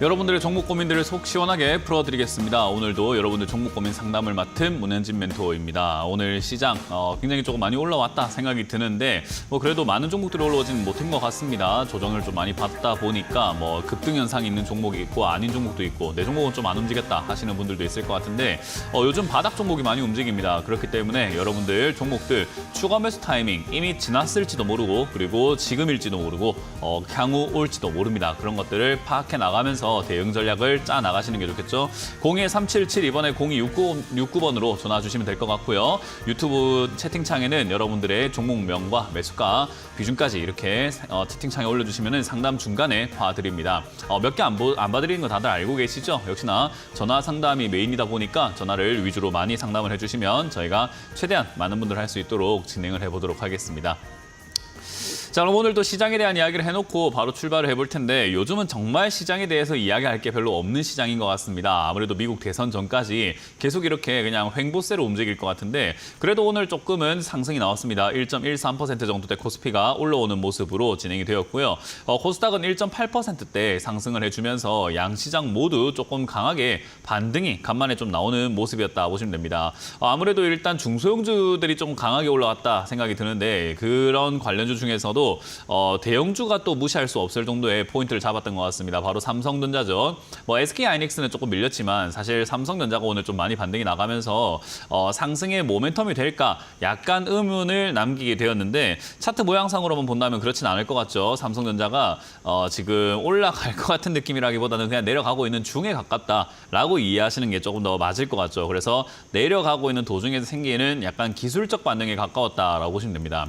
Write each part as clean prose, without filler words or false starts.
여러분들의 종목 고민들을 속 시원하게 풀어드리겠습니다. 오늘도 여러분들 종목 고민 상담을 맡은 문현진 멘토입니다. 오늘 시장 굉장히 조금 많이 올라왔다 생각이 드는데 그래도 많은 종목들이 올라오지는 못한 것 같습니다. 조정을 좀 많이 받다 보니까 급등 현상이 있는 종목이 있고 아닌 종목도 있고 내 종목은 좀 안 움직였다 하시는 분들도 있을 것 같은데 요즘 바닥 종목이 많이 움직입니다. 그렇기 때문에 여러분들 종목들 추가 매수 타이밍 이미 지났을지도 모르고 그리고 지금일지도 모르고 향후 올지도 모릅니다. 그런 것들을 파악해 나가면서 대응 전략을 짜 나가시는 게 좋겠죠. 02377 이번에 0269번으로 전화 주시면 될 것 같고요. 유튜브 채팅창에는 여러분들의 종목명과 매수가 비중까지 이렇게 채팅창에 올려주시면 상담 중간에 봐드립니다. 몇 개 안 봐드리는 거 다들 알고 계시죠? 역시나 전화 상담이 메인이다 보니까 전화를 위주로 많이 상담을 해주시면 저희가 최대한 많은 분들 할 수 있도록 진행을 해보도록 하겠습니다. 자, 그럼 오늘도 시장에 대한 이야기를 해놓고 바로 출발을 해볼 텐데 요즘은 정말 시장에 대해서 이야기할 게 별로 없는 시장인 것 같습니다. 아무래도 미국 대선 전까지 계속 이렇게 그냥 횡보세로 움직일 것 같은데 그래도 오늘 조금은 상승이 나왔습니다. 1.13% 정도대 코스피가 올라오는 모습으로 진행이 되었고요. 코스닥은 1.8%대 상승을 해주면서 양시장 모두 조금 강하게 반등이 간만에 좀 나오는 모습이었다 보시면 됩니다. 아무래도 일단 중소형주들이 좀 강하게 올라왔다 생각이 드는데 그런 관련주 중에서도 대형주가 또 무시할 수 없을 정도의 포인트를 잡았던 것 같습니다. 바로 삼성전자죠. SK하이닉스는 조금 밀렸지만 사실 삼성전자가 오늘 좀 많이 반등이 나가면서 상승의 모멘텀이 될까 약간 의문을 남기게 되었는데 차트 모양상으로만 본다면 그렇진 않을 것 같죠. 삼성전자가 지금 올라갈 것 같은 느낌이라기보다는 그냥 내려가고 있는 중에 가깝다라고 이해하시는 게 조금 더 맞을 것 같죠. 그래서 내려가고 있는 도중에 생기는 약간 기술적 반등에 가까웠다라고 보시면 됩니다.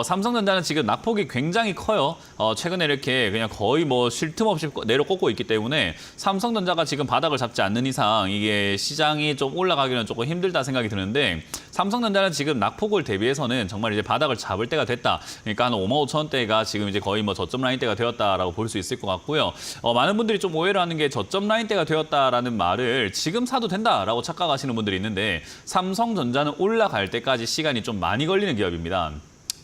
삼성전자는 지금 낙폭이 굉장히 커요. 최근에 이렇게 그냥 거의 쉴 틈 없이 내려 꽂고 있기 때문에 삼성전자가 지금 바닥을 잡지 않는 이상 이게 시장이 좀 올라가기는 조금 힘들다 생각이 드는데 삼성전자는 지금 낙폭을 대비해서는 정말 이제 바닥을 잡을 때가 됐다. 그러니까 한 55,000원대가 지금 이제 거의 저점 라인대가 되었다라고 볼 수 있을 것 같고요. 많은 분들이 좀 오해를 하는 게 저점 라인대가 되었다라는 말을 지금 사도 된다라고 착각하시는 분들이 있는데 삼성전자는 올라갈 때까지 시간이 좀 많이 걸리는 기업입니다.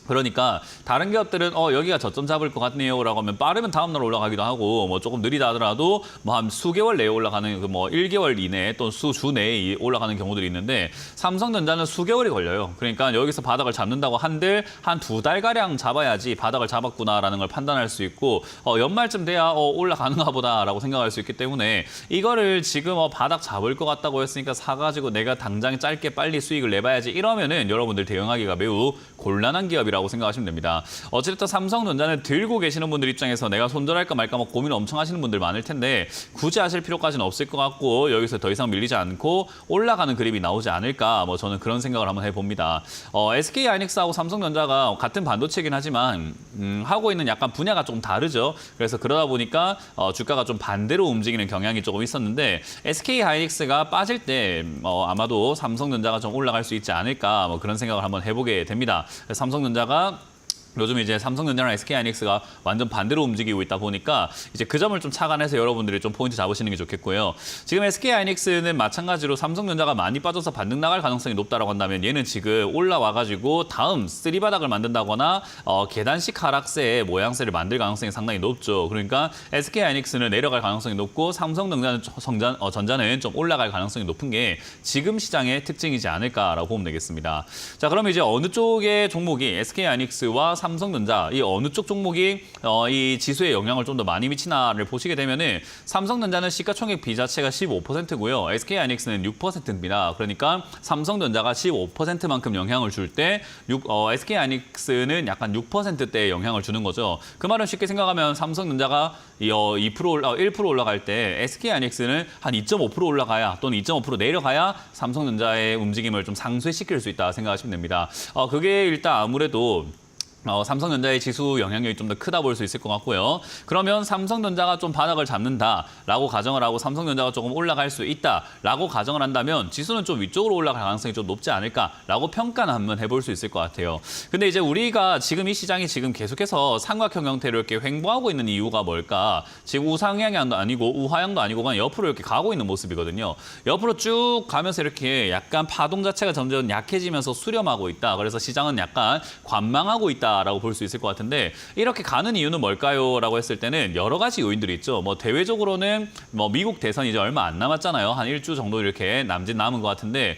그러니까 다른 기업들은 여기가 저점 잡을 것 같네요 라고 하면 빠르면 다음 날 올라가기도 하고 조금 느리다 하더라도 한 수개월 내에 올라가는 1개월 이내 또는 수주 내에 올라가는 경우들이 있는데 삼성전자는 수개월이 걸려요. 그러니까 여기서 바닥을 잡는다고 한들 한 2달가량 잡아야지 바닥을 잡았구나라는 걸 판단할 수 있고 연말쯤 돼야 올라가는가 보다라고 생각할 수 있기 때문에 이거를 지금 바닥 잡을 것 같다고 했으니까 사가지고 내가 당장 짧게 빨리 수익을 내봐야지 이러면은 여러분들 대응하기가 매우 곤란한 기업이라고 생각하시면 됩니다. 어쨌든 삼성전자는 들고 계시는 분들 입장에서 내가 손절할까 말까 고민 엄청 하시는 분들 많을 텐데 굳이 하실 필요까지는 없을 것 같고 여기서 더 이상 밀리지 않고 올라가는 그림이 나오지 않을까 저는 그런 생각을 한번 해봅니다. SK하이닉스하고 삼성전자가 같은 반도체이긴 하지만 하고 있는 약간 분야가 좀 다르죠. 그래서 그러다 보니까 주가가 좀 반대로 움직이는 경향이 조금 있었는데 SK하이닉스가 빠질 때 아마도 삼성전자가 좀 올라갈 수 있지 않을까 그런 생각을 한번 해보게 됩니다. 삼성전자가 요즘 이제 삼성전자랑 SK하이닉스가 완전 반대로 움직이고 있다 보니까 이제 그 점을 좀 착안해서 여러분들이 좀 포인트 잡으시는 게 좋겠고요. 지금 SK하이닉스는 마찬가지로 삼성전자가 많이 빠져서 반등 나갈 가능성이 높다라고 한다면 얘는 지금 올라와가지고 다음 쓰리바닥을 만든다거나 계단식 하락세의 모양새를 만들 가능성이 상당히 높죠. 그러니까 SK하이닉스는 내려갈 가능성이 높고 삼성전자는 전자는 좀 올라갈 가능성이 높은 게 지금 시장의 특징이지 않을까라고 보면 되겠습니다. 자, 그럼 이제 어느 쪽의 종목이 SK하이닉스와 삼성전자 이 어느 쪽 종목이 이 지수에 영향을 좀 더 많이 미치나를 보시게 되면은 삼성전자는 시가총액 비자체가 15%고요. SK하이닉스는 6%입니다. 그러니까 삼성전자가 15%만큼 영향을 줄 때 SK하이닉스는 약간 6%대의 영향을 주는 거죠. 그 말은 쉽게 생각하면 삼성전자가 1% 올라갈 때 SK하이닉스는 한 2.5% 올라가야 또는 2.5% 내려가야 삼성전자의 움직임을 좀 상쇄시킬 수 있다 생각하시면 됩니다. 그게 일단 아무래도 삼성전자의 지수 영향력이 좀 더 크다 볼 수 있을 것 같고요. 그러면 삼성전자가 좀 바닥을 잡는다라고 가정을 하고 삼성전자가 조금 올라갈 수 있다라고 가정을 한다면 지수는 좀 위쪽으로 올라갈 가능성이 좀 높지 않을까라고 평가는 한번 해볼 수 있을 것 같아요. 근데 이제 우리가 지금 이 시장이 지금 계속해서 삼각형 형태로 이렇게 횡보하고 있는 이유가 뭘까? 지금 우상향도 아니고 우하향도 아니고 그냥 옆으로 이렇게 가고 있는 모습이거든요. 옆으로 쭉 가면서 이렇게 약간 파동 자체가 점점 약해지면서 수렴하고 있다. 그래서 시장은 약간 관망하고 있다. 있다라고 볼 수 있을 것 같은데 이렇게 가는 이유는 뭘까요?라고 했을 때는 여러 가지 요인들이 있죠. 뭐 대외적으로는 뭐 미국 대선이 이제 얼마 안 남았잖아요. 한 일주 정도 이렇게 남은 것 같은데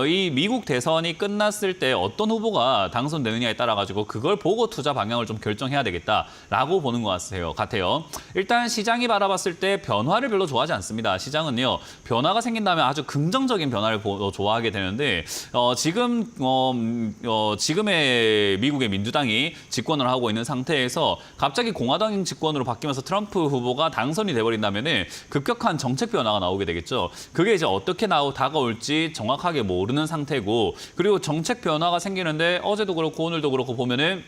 이 미국 대선이 끝났을 때 어떤 후보가 당선되느냐에 따라 가지고 그걸 보고 투자 방향을 좀 결정해야 되겠다라고 보는 것 같아요. 일단 시장이 바라봤을 때 변화를 별로 좋아하지 않습니다. 시장은요 변화가 생긴다면 아주 긍정적인 변화를 좋아하게 되는데 지금의 미국의 민주당이 집권을 하고 있는 상태에서 갑자기 공화당 집권으로 바뀌면서 트럼프 후보가 당선이 돼버린다면은 급격한 정책 변화가 나오게 되겠죠. 그게 이제 어떻게 다가올지 정확하게 모르는 상태고 그리고 정책 변화가 생기는데 어제도 그렇고 오늘도 그렇고 보면은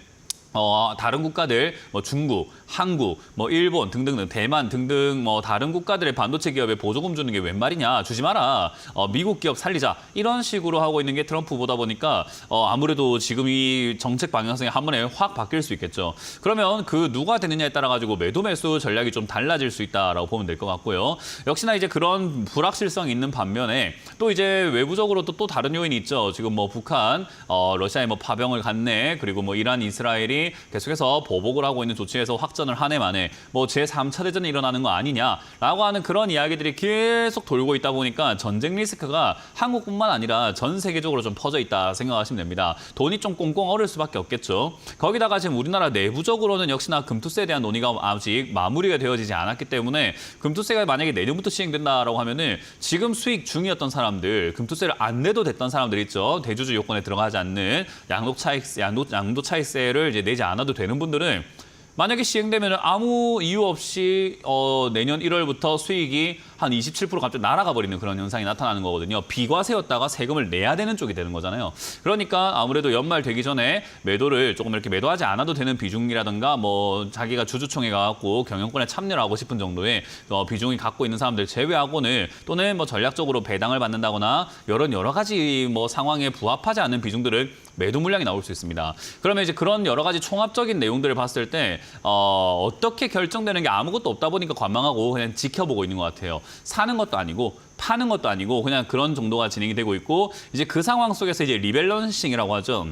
다른 국가들, 뭐 중국, 한국, 뭐 일본 등등등, 대만 등등 뭐 다른 국가들의 반도체 기업에 보조금 주는 게 웬 말이냐, 주지 마라, 미국 기업 살리자 이런 식으로 하고 있는 게 트럼프 후보다 보니까 아무래도 지금 이 정책 방향성이 한 번에 확 바뀔 수 있겠죠. 그러면 그 누가 되느냐에 따라 가지고 매도 매수 전략이 좀 달라질 수 있다라고 보면 될 것 같고요. 역시나 이제 그런 불확실성이 있는 반면에 또 이제 외부적으로 또 다른 요인이 있죠. 지금 뭐 북한, 러시아에 뭐 파병을 갔네, 그리고 뭐 이란, 이스라엘이 계속해서 보복을 하고 있는 조치에서 확전을 한 해 만에 뭐 제3차 대전이 일어나는 거 아니냐라고 하는 그런 이야기들이 계속 돌고 있다 보니까 전쟁 리스크가 한국뿐만 아니라 전 세계적으로 좀 퍼져 있다 생각하시면 됩니다. 돈이 좀 꽁꽁 얼을 수밖에 없겠죠. 거기다가 지금 우리나라 내부적으로는 역시나 금투세에 대한 논의가 아직 마무리가 되어지지 않았기 때문에 금투세가 만약에 내년부터 시행된다라고 하면은 지금 수익 중이었던 사람들, 금투세를 안 내도 됐던 사람들 있죠. 대주주 요건에 들어가지 않는 양도 차익세를 이제 내지 않아도 되는 분들은 만약에 시행되면 아무 이유 없이 내년 1월부터 수익이 한 27% 갑자기 날아가 버리는 그런 현상이 나타나는 거거든요. 비과세였다가 세금을 내야 되는 쪽이 되는 거잖아요. 그러니까 아무래도 연말 되기 전에 매도를 조금 이렇게 매도하지 않아도 되는 비중이라든가 뭐 자기가 주주총회 가갖고 경영권에 참여를 하고 싶은 정도의 비중이 갖고 있는 사람들 제외하고는 또는 뭐 전략적으로 배당을 받는다거나 여러 가지 뭐 상황에 부합하지 않는 비중들을 매도 물량이 나올 수 있습니다. 그러면 이제 그런 여러 가지 총합적인 내용들을 봤을 때 어떻게 결정되는 게 아무것도 없다 보니까 관망하고 그냥 지켜보고 있는 것 같아요. 사는 것도 아니고 파는 것도 아니고 그냥 그런 정도가 진행이 되고 있고 이제 그 상황 속에서 이제 리밸런싱이라고 하죠.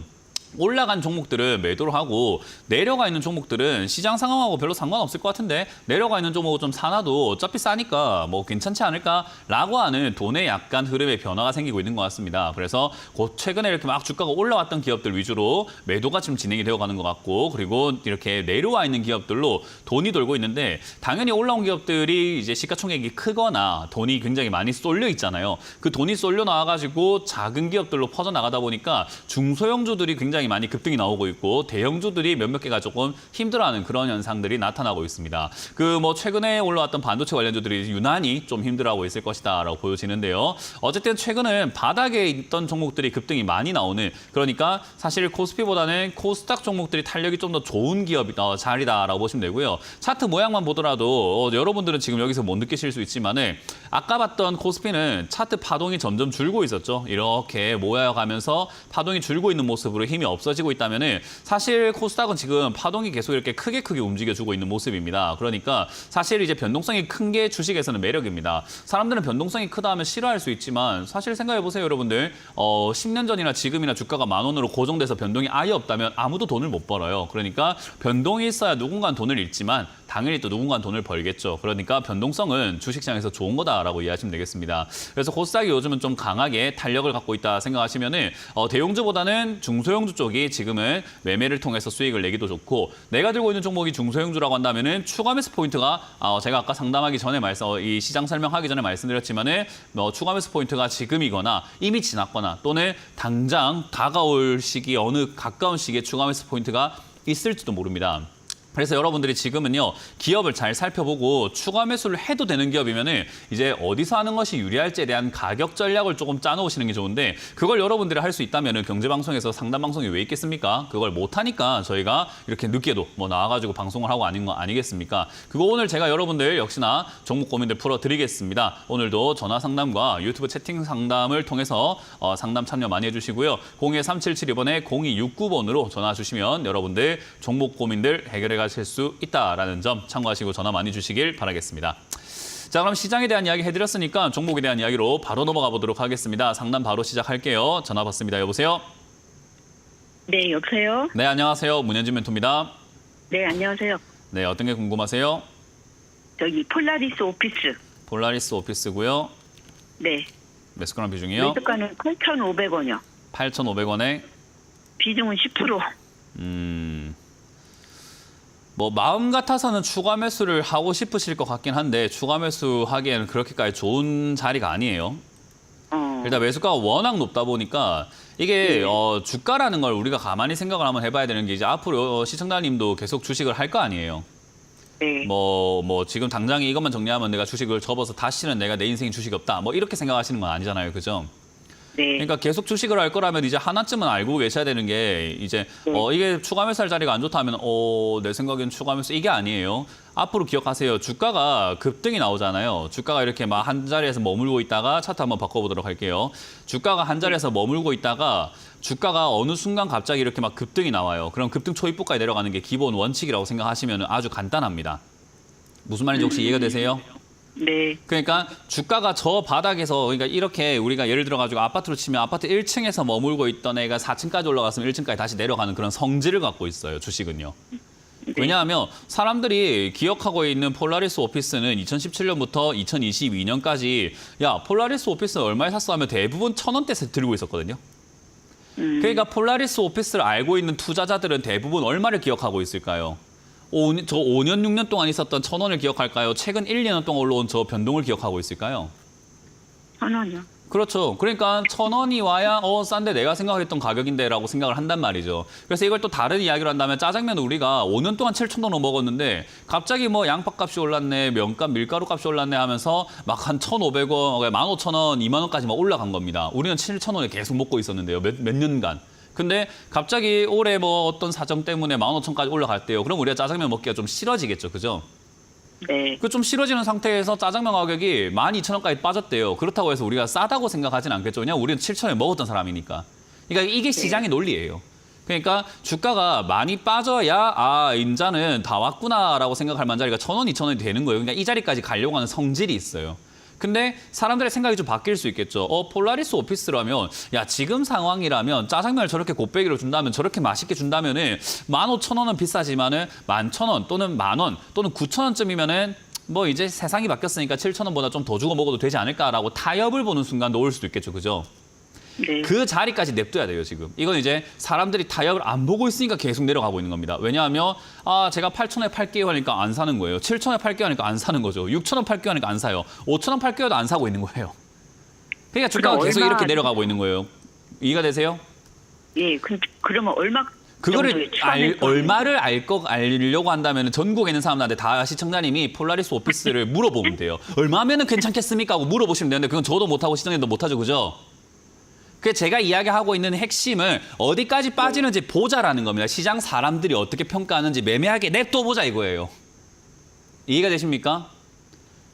올라간 종목들은 매도를 하고 내려가 있는 종목들은 시장 상황하고 별로 상관없을 것 같은데 내려가 있는 종목을 좀 사놔도 어차피 싸니까 뭐 괜찮지 않을까라고 하는 돈의 약간 흐름의 변화가 생기고 있는 것 같습니다. 그래서 최근에 이렇게 막 주가가 올라왔던 기업들 위주로 매도가 지금 진행이 되어가는 것 같고 그리고 이렇게 내려와 있는 기업들로 돈이 돌고 있는데 당연히 올라온 기업들이 이제 시가총액이 크거나 돈이 굉장히 많이 쏠려 있잖아요. 그 돈이 쏠려 나와가지고 작은 기업들로 퍼져나가다 보니까 중소형주들이 굉장히 많이 급등이 나오고 있고 대형주들이 몇몇 개가 조금 힘들어하는 그런 현상들이 나타나고 있습니다. 그 뭐 최근에 올라왔던 반도체 관련주들이 유난히 좀 힘들어하고 있을 것이다라고 보여지는데요. 어쨌든 최근은 바닥에 있던 종목들이 급등이 많이 나오는 그러니까 사실 코스피보다는 코스닥 종목들이 탄력이 좀 더 좋은 기업이 자리다라고 보시면 되고요. 차트 모양만 보더라도 여러분들은 지금 여기서 못 느끼실 수 있지만은 아까 봤던 코스피는 차트 파동이 점점 줄고 있었죠. 이렇게 모여가면서 파동이 줄고 있는 모습으로 힘이 없어지고 있다면은 사실 코스닥은 지금 파동이 계속 이렇게 크게 움직여주고 있는 모습입니다. 그러니까 사실 이제 변동성이 큰 게 주식에서는 매력입니다. 사람들은 변동성이 크다 하면 싫어할 수 있지만 사실 생각해 보세요, 여러분들. 10년 전이나 지금이나 주가가 10,000원으로 고정돼서 변동이 아예 없다면 아무도 돈을 못 벌어요. 그러니까 변동이 있어야 누군가는 돈을 잃지만 당연히 또 누군가는 돈을 벌겠죠. 그러니까 변동성은 주식시장에서 좋은 거다라고 이해하시면 되겠습니다. 그래서 코스닥이 요즘은 좀 강하게 탄력을 갖고 있다 생각하시면은 대형주보다는 중소형주 쪽이 지금은 매매를 통해서 수익을 내기도 좋고 내가 들고 있는 종목이 중소형주라고 한다면은 추가 매수 포인트가 제가 아까 상담하기 전에 이 시장 설명하기 전에 말씀드렸지만은 추가 매수 포인트가 지금이거나 이미 지났거나 또는 당장 다가올 시기 어느 가까운 시기에 추가 매수 포인트가 있을지도 모릅니다. 그래서 여러분들이 지금은요 기업을 잘 살펴보고 추가 매수를 해도 되는 기업이면은 이제 어디서 하는 것이 유리할지에 대한 가격 전략을 조금 짜놓으시는 게 좋은데 그걸 여러분들이 할 수 있다면은 경제방송에서 상담방송이 왜 있겠습니까? 그걸 못하니까 저희가 이렇게 늦게도 뭐 나와가지고 방송을 하고 아닌 거 아니겠습니까? 그거 오늘 제가 여러분들 역시나 종목 고민들 풀어드리겠습니다. 오늘도 전화 상담과 유튜브 채팅 상담을 통해서 상담 참여 많이 해주시고요. 02377번에 0269번으로 전화 주시면 여러분들 종목 고민들 해결해 가실 수 있다라는 점 참고하시고 전화 많이 주시길 바라겠습니다. 자, 그럼 시장에 대한 이야기 해드렸으니까 종목에 대한 이야기로 바로 넘어가 보도록 하겠습니다. 상담 바로 시작할게요. 전화 받습니다. 여보세요? 네, 여보세요? 네, 안녕하세요. 문현진 멘토입니다. 네, 안녕하세요. 네, 어떤 게 궁금하세요? 저기 폴라리스 오피스. 폴라리스 오피스고요. 네. 매수가랑 비중이요? 매수가는 8,500원이요. 8,500원에 비중은 10%. 뭐 마음 같아서는 추가 매수를 하고 싶으실 것 같긴 한데 추가 매수 하기에는 그렇게까지 좋은 자리가 아니에요. 일단 매수가가 워낙 높다 보니까 이게 주가라는 걸 우리가 가만히 생각을 한번 해봐야 되는 게 이제 앞으로 시청자님도 계속 주식을 할 거 아니에요. 네. 뭐 지금 당장에 이것만 정리하면 내가 주식을 접어서 다시는 내가 내 인생에 주식이 없다. 뭐 이렇게 생각하시는 건 아니잖아요. 그죠? 네. 그러니까 계속 주식을 할 거라면 이제 하나쯤은 알고 계셔야 되는 게 이제 이게 추가 매수할 자리가 안 좋다면 내 생각엔 추가 매수 이게 아니에요. 앞으로 기억하세요. 주가가 급등이 나오잖아요. 주가가 이렇게 막 한 자리에서 머물고 있다가 차트 한번 바꿔보도록 할게요. 주가가 한 자리에서 머물고 있다가 주가가 어느 순간 갑자기 이렇게 막 급등이 나와요. 그럼 급등 초입부까지 내려가는 게 기본 원칙이라고 생각하시면 아주 간단합니다. 무슨 말인지 혹시 이해가 되세요? 네. 그러니까 주가가 저 바닥에서 그러니까 이렇게 우리가 예를 들어 가지고 아파트로 치면 아파트 1층에서 머물고 있던 애가 4층까지 올라갔으면 1층까지 다시 내려가는 그런 성질을 갖고 있어요. 주식은요. 왜냐하면 사람들이 기억하고 있는 폴라리스 오피스는 2017년부터 2022년까지 야 폴라리스 오피스 얼마에 샀어 하면 대부분 1,000원대 들고 있었거든요. 그러니까 폴라리스 오피스를 알고 있는 투자자들은 대부분 얼마를 기억하고 있을까요? 저 5년, 6년 동안 있었던 1,000원을 기억할까요? 최근 1, 2년 동안 올라온 저 변동을 기억하고 있을까요? 1,000원이요. 그렇죠. 그러니까 1,000원이 와야 싼데 내가 생각했던 가격인데라고 생각을 한단 말이죠. 그래서 이걸 또 다른 이야기로 한다면 짜장면 우리가 5년 동안 7,000원을 먹었는데 갑자기 뭐 양파값이 올랐네, 면값, 밀가루 값이 올랐네 하면서 막 한 1,500원, 15,000원, 2만 원까지 막 올라간 겁니다. 우리는 7,000원에 계속 먹고 있었는데요. 몇 년간. 근데 갑자기 올해 뭐 어떤 사정 때문에 15,000원까지 올라갈대요. 그럼 우리가 짜장면 먹기가 좀 싫어지겠죠. 그죠? 네. 그 좀 싫어지는 상태에서 짜장면 가격이 12,000원까지 빠졌대요. 그렇다고 해서 우리가 싸다고 생각하진 않겠죠. 그냥 우리는 7,000원에 먹었던 사람이니까. 그러니까 이게 시장의 논리예요. 그러니까 주가가 많이 빠져야 인자는 다 왔구나라고 생각할 만한 자리가 1,000원, 2,000원이 되는 거예요. 그러니까 이 자리까지 가려고 하는 성질이 있어요. 근데 사람들의 생각이 좀 바뀔 수 있겠죠. 폴라리스 오피스라면 야 지금 상황이라면 짜장면을 저렇게 곱빼기로 준다면 저렇게 맛있게 준다면은 15,000원은 비싸지만은 11,000원 또는 10,000원 또는 9,000원쯤이면은 뭐 이제 세상이 바뀌었으니까 7,000원보다 좀 더 주고 먹어도 되지 않을까라고 타협을 보는 순간도 올 수도 있겠죠. 그죠? 네. 그 자리까지 냅둬야 돼요, 지금. 이건 이제 사람들이 타협을 안 보고 있으니까 계속 내려가고 있는 겁니다. 왜냐하면 제가 8,000원에 팔게요 하니까 안 사는 거예요. 7,000원에 팔게요 하니까 안 사는 거죠. 6,000원 팔게요 하니까 안 사요. 5,000원 팔게요도 안 사고 있는 거예요. 그러니까 주가가 계속 이렇게 내려가고 있는 거예요. 이해가 되세요? 예, 그러면 얼마 그거를 얼마를 알려고 한다면 전국에 있는 사람들한테 다 시청자님이 폴라리스 오피스를 물어보면 돼요. 얼마면은 괜찮겠습니까? 하고 물어보시면 되는데 그건 저도 못하고 시청자님도 못하죠. 그죠? 그 제가 이야기하고 있는 핵심은 어디까지 빠지는지 보자라는 겁니다. 시장 사람들이 어떻게 평가하는지 매매하게 냅둬보자 이거예요. 이해가 되십니까?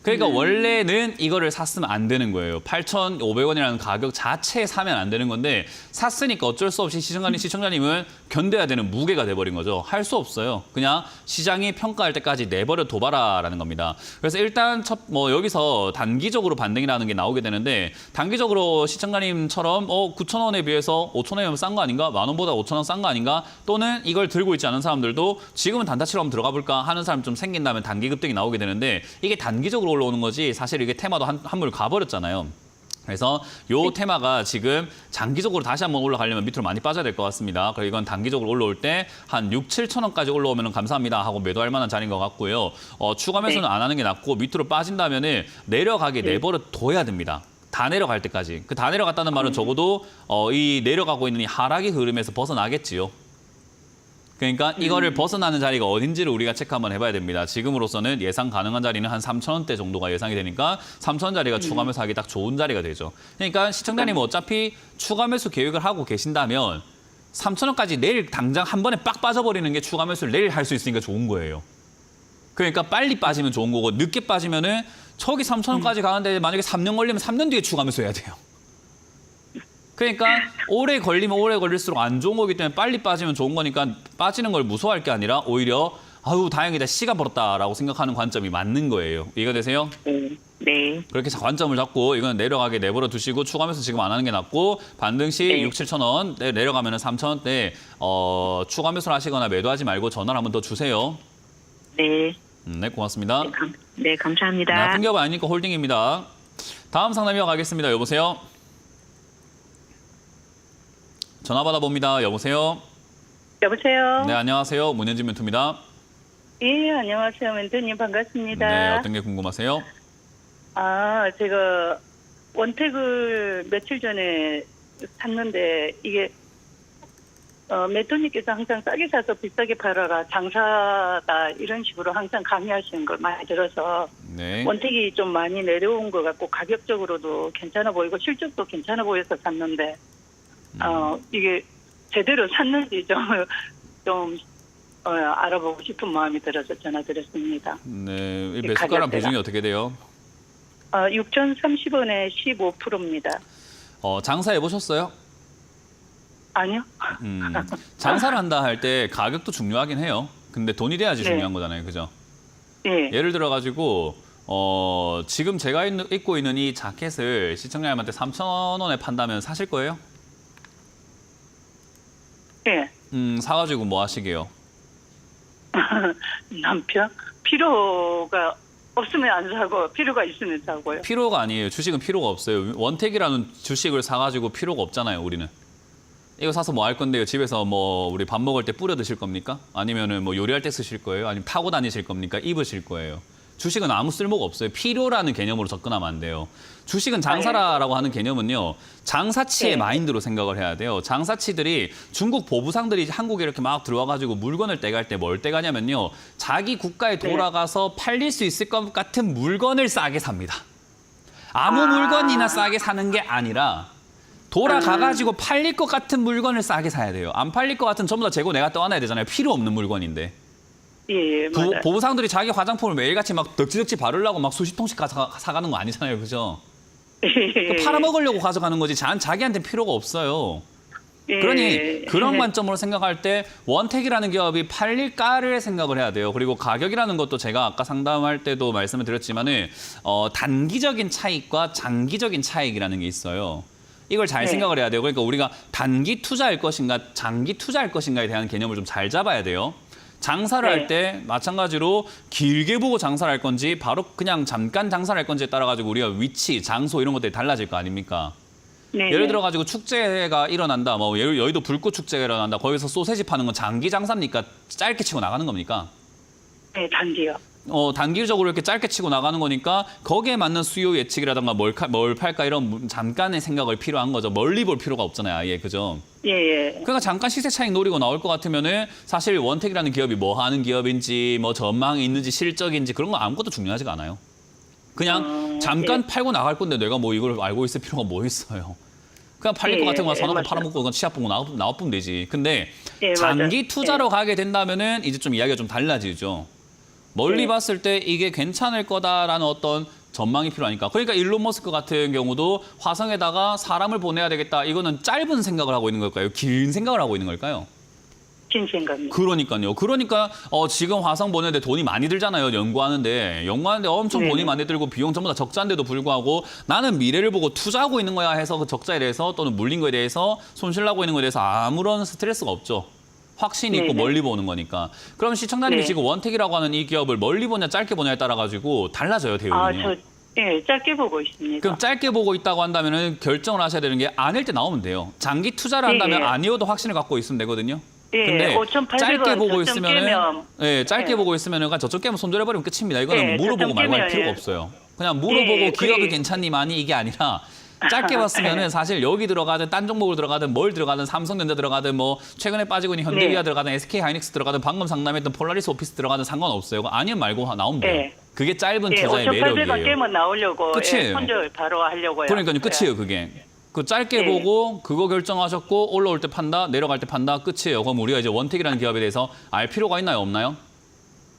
그러니까 원래는 이거를 샀으면 안 되는 거예요. 8,500원이라는 가격 자체에 사면 안 되는 건데 샀으니까 어쩔 수 없이 시청자님은 견뎌야 되는 무게가 돼버린 거죠. 할 수 없어요. 그냥 시장이 평가할 때까지 내버려 둬봐라라는 겁니다. 그래서 일단 여기서 단기적으로 반등이라는 게 나오게 되는데 단기적으로 시청자님처럼 9,000원에 비해서 5,000원이면 싼 거 아닌가? 10,000원보다 5,000원 싼 거 아닌가? 또는 이걸 들고 있지 않은 사람들도 지금은 단타치로 한번 들어가 볼까 하는 사람 좀 생긴다면 단기 급등이 나오게 되는데 이게 단기적으로 올라오는 거지 사실 이게 테마도 한물 가버렸잖아요. 그래서 요 테마가 지금 장기적으로 다시 한번 올라가려면 밑으로 많이 빠져야 될 것 같습니다. 그리고 이건 단기적으로 올라올 때 한 6, 7,000원까지 올라오면 감사합니다 하고 매도할 만한 자리인 것 같고요. 추가 매수는 안 하는 게 낫고 밑으로 빠진다면 내려가게 내버려 둬야 됩니다. 다 내려갈 때까지. 그 다 내려갔다는 말은 적어도 이 내려가고 있는 이 하락의 흐름에서 벗어나겠지요. 그러니까 이거를 벗어나는 자리가 어딘지를 우리가 체크 한번 해봐야 됩니다. 지금으로서는 예상 가능한 자리는 한 3,000원대 정도가 예상이 되니까 3,000원 자리가 추가 매수 하기 딱 좋은 자리가 되죠. 그러니까 시청자님은 어차피 추가 매수 계획을 하고 계신다면 3,000원까지 내일 당장 한 번에 빡 빠져버리는 게 추가 매수를 내일 할 수 있으니까 좋은 거예요. 그러니까 빨리 빠지면 좋은 거고 늦게 빠지면은 저기 3,000원까지 가는데 만약에 3년 걸리면 3년 뒤에 추가 매수해야 돼요. 그러니까 오래 걸리면 오래 걸릴수록 안 좋은 거기 때문에 빨리 빠지면 좋은 거니까 빠지는 걸 무서워할 게 아니라 오히려 아유 다행이다 시간 벌었다라고 생각하는 관점이 맞는 거예요. 이해가 되세요? 네. 네. 그렇게 관점을 잡고 이건 내려가게 내버려 두시고 추가하면서 지금 안 하는 게 낫고 반등 시 네. 6, 7천 원 내려가면 3천 원대 추가 매수를 하시거나 매도하지 말고 전화를 한번 더 주세요. 네. 네, 고맙습니다. 네, 감사합니다. 나쁜 기업 아니니까 홀딩입니다. 다음 상담 이어가겠습니다. 여보세요? 전화 받아봅니다. 여보세요? 여보세요? 네, 안녕하세요. 문현진 멘토입니다. 예, 안녕하세요. 멘토님 반갑습니다. 네, 어떤 게 궁금하세요? 제가 원택을 며칠 전에 샀는데 이게 멘토님께서 항상 싸게 사서 비싸게 팔아라 장사다 이런 식으로 항상 강의하시는 걸 많이 들어서 네. 원택이 좀 많이 내려온 것 같고 가격적으로도 괜찮아 보이고 실적도 괜찮아 보여서 샀는데 이게 제대로 샀는지 좀 알아보고 싶은 마음이 들어서 전화드렸습니다. 네, 이 이 매수가랑 가격대가. 비중이 어떻게 돼요? 6,030원에 15%입니다. 장사해 보셨어요? 아니요? 장사를 한다 할 때 가격도 중요하긴 해요. 근데 돈이 돼야지 네. 중요한 거잖아요. 그죠? 예. 예를 들어 가지고 지금 제가 입고 있는 이 자켓을 시청자님한테 3,000원에 판다면 사실 거예요? 예. 사가지고 뭐 하시게요? 남편? 필요가 없으면 안 사고 필요가 있으면 사고요. 필요가 아니에요. 주식은 필요가 없어요. 원택이라는 주식을 사가지고 필요가 없잖아요. 우리는. 이거 사서 뭐 할 건데요? 집에서 뭐 우리 밥 먹을 때 뿌려 드실 겁니까? 아니면은 뭐 요리할 때 쓰실 거예요? 아니면 타고 다니실 겁니까? 입으실 거예요? 주식은 아무 쓸모가 없어요. 필요라는 개념으로 접근하면 안 돼요. 주식은 장사라라고 하는 개념은요. 장사치의 네. 마인드로 생각을 해야 돼요. 장사치들이 중국 보부상들이 한국에 이렇게 막 들어와가지고 물건을 떼갈 때 뭘 떼가냐면요. 자기 국가에 돌아가서 팔릴 수 있을 것 같은 물건을 싸게 삽니다. 아무 물건이나 싸게 사는 게 아니라 돌아가가지고 팔릴 것 같은 물건을 싸게 사야 돼요. 안 팔릴 것 같은 전부 다 재고 내가 떠안아야 되잖아요. 필요 없는 물건인데. 예, 맞아요. 보부상들이 자기 화장품을 매일같이 막 덕지덕지 바르려고 막 수십 통씩 사가는 거 아니잖아요. 그죠? 예. 팔아먹으려고 가져가는 거지. 자기한테 필요가 없어요. 예. 그러니 그런 관점으로 생각할 때 원택이라는 기업이 팔릴까를 생각을 해야 돼요. 그리고 가격이라는 것도 제가 아까 상담할 때도 말씀을 드렸지만은 단기적인 차익과 장기적인 차익이라는 게 있어요. 이걸 잘 네. 생각을 해야 돼요. 그러니까 우리가 단기 투자할 것인가 장기 투자할 것인가에 대한 개념을 좀 잘 잡아야 돼요. 장사를 네. 할 때 마찬가지로 길게 보고 장사를 할 건지 바로 그냥 잠깐 장사를 할 건지에 따라 가지고 우리가 위치, 장소 이런 것들이 달라질 거 아닙니까? 네. 예를 들어 가지고 축제가 일어난다. 뭐 여의도 불꽃 축제가 일어난다. 거기서 소세지 파는 건 장기 장사입니까? 짧게 치고 나가는 겁니까? 네, 단기요. 단기적으로 이렇게 짧게 치고 나가는 거니까 거기에 맞는 수요 예측이라든가 뭘 팔까 이런 잠깐의 생각을 필요한 거죠. 멀리 볼 필요가 없잖아요. 아예. 그죠? 예, 예. 그러니까 잠깐 시세 차익 노리고 나올 것 같으면은 사실 원택이라는 기업이 뭐 하는 기업인지 뭐 전망이 있는지 실적인지 그런 거 아무것도 중요하지가 않아요. 그냥 잠깐 예. 팔고 나갈 건데 내가 뭐 이걸 알고 있을 필요가 뭐 있어요. 그냥 팔릴 것 예, 같은 거 사놓고 맞아요. 팔아먹고 그건 치아 보고 나와보면 되지. 근데 예, 장기 맞아요. 투자로 가게 된다면은 이제 좀 이야기가 좀 달라지죠. 멀리 네. 봤을 때 이게 괜찮을 거다라는 어떤 전망이 필요하니까. 그러니까 일론 머스크 같은 경우도 화성에다가 사람을 보내야 되겠다. 이거는 짧은 생각을 하고 있는 걸까요? 긴 생각을 하고 있는 걸까요? 긴 생각입니다. 그러니까요. 그러니까 지금 화성 보내는데 돈이 많이 들잖아요. 연구하는데 엄청 네. 돈이 많이 들고 비용 전부 다 적자인데도 불구하고 나는 미래를 보고 투자하고 있는 거야 해서 그 적자에 대해서 또는 물린 거에 대해서 손실나고 있는 거에 대해서 아무런 스트레스가 없죠. 확신이 있고 네네. 멀리 보는 거니까. 그럼 시청자님이 네. 지금 원택이라고 하는 이 기업을 멀리 보냐 짧게 보냐에 따라 가지고 달라져요, 대우는요. 짧게 보고 있습니다. 그럼 짧게 보고 있다고 한다면 결정을 하셔야 되는 게 아닐 때 나오면 돼요. 장기 투자를 한다면 예. 아니어도 확신을 갖고 있으면 되거든요. 예, 근데 5,800원 짧게 보고 저점 있으면은 깨면, 짧게 예. 보고 있으면은 저쪽 깨면 손절해버리면 끝입니다. 이거는 예, 물어보고 저점 말고 할 깨면, 필요가 예. 없어요. 그냥 물어보고 예, 기업이 그게- 괜찮니 많이 이게 아니라 짧게 봤으면은 사실 여기 들어가든 딴 종목으로 들어가든 뭘 들어가든 삼성전자 들어가든 뭐 최근에 빠지고 있는 현대기아 네. 들어가든 SK하이닉스 들어가든 방금 상담했던 폴라리스 오피스 들어가든 상관없어요. 아니면 말고 나오면 돼요. 예. 그게 짧은 예, 투자의 5,800원 매력이에요. 깨면 나오려고 끝이에요. 손절 바로 하려고요. 그러니까요, 끝이에요, 그게. 그 짧게 네. 보고 그거 결정하셨고 올라올 때 판다, 내려갈 때 판다, 끝이에요. 그럼 우리가 이제 원택이라는 기업에 대해서 알 필요가 있나요, 없나요?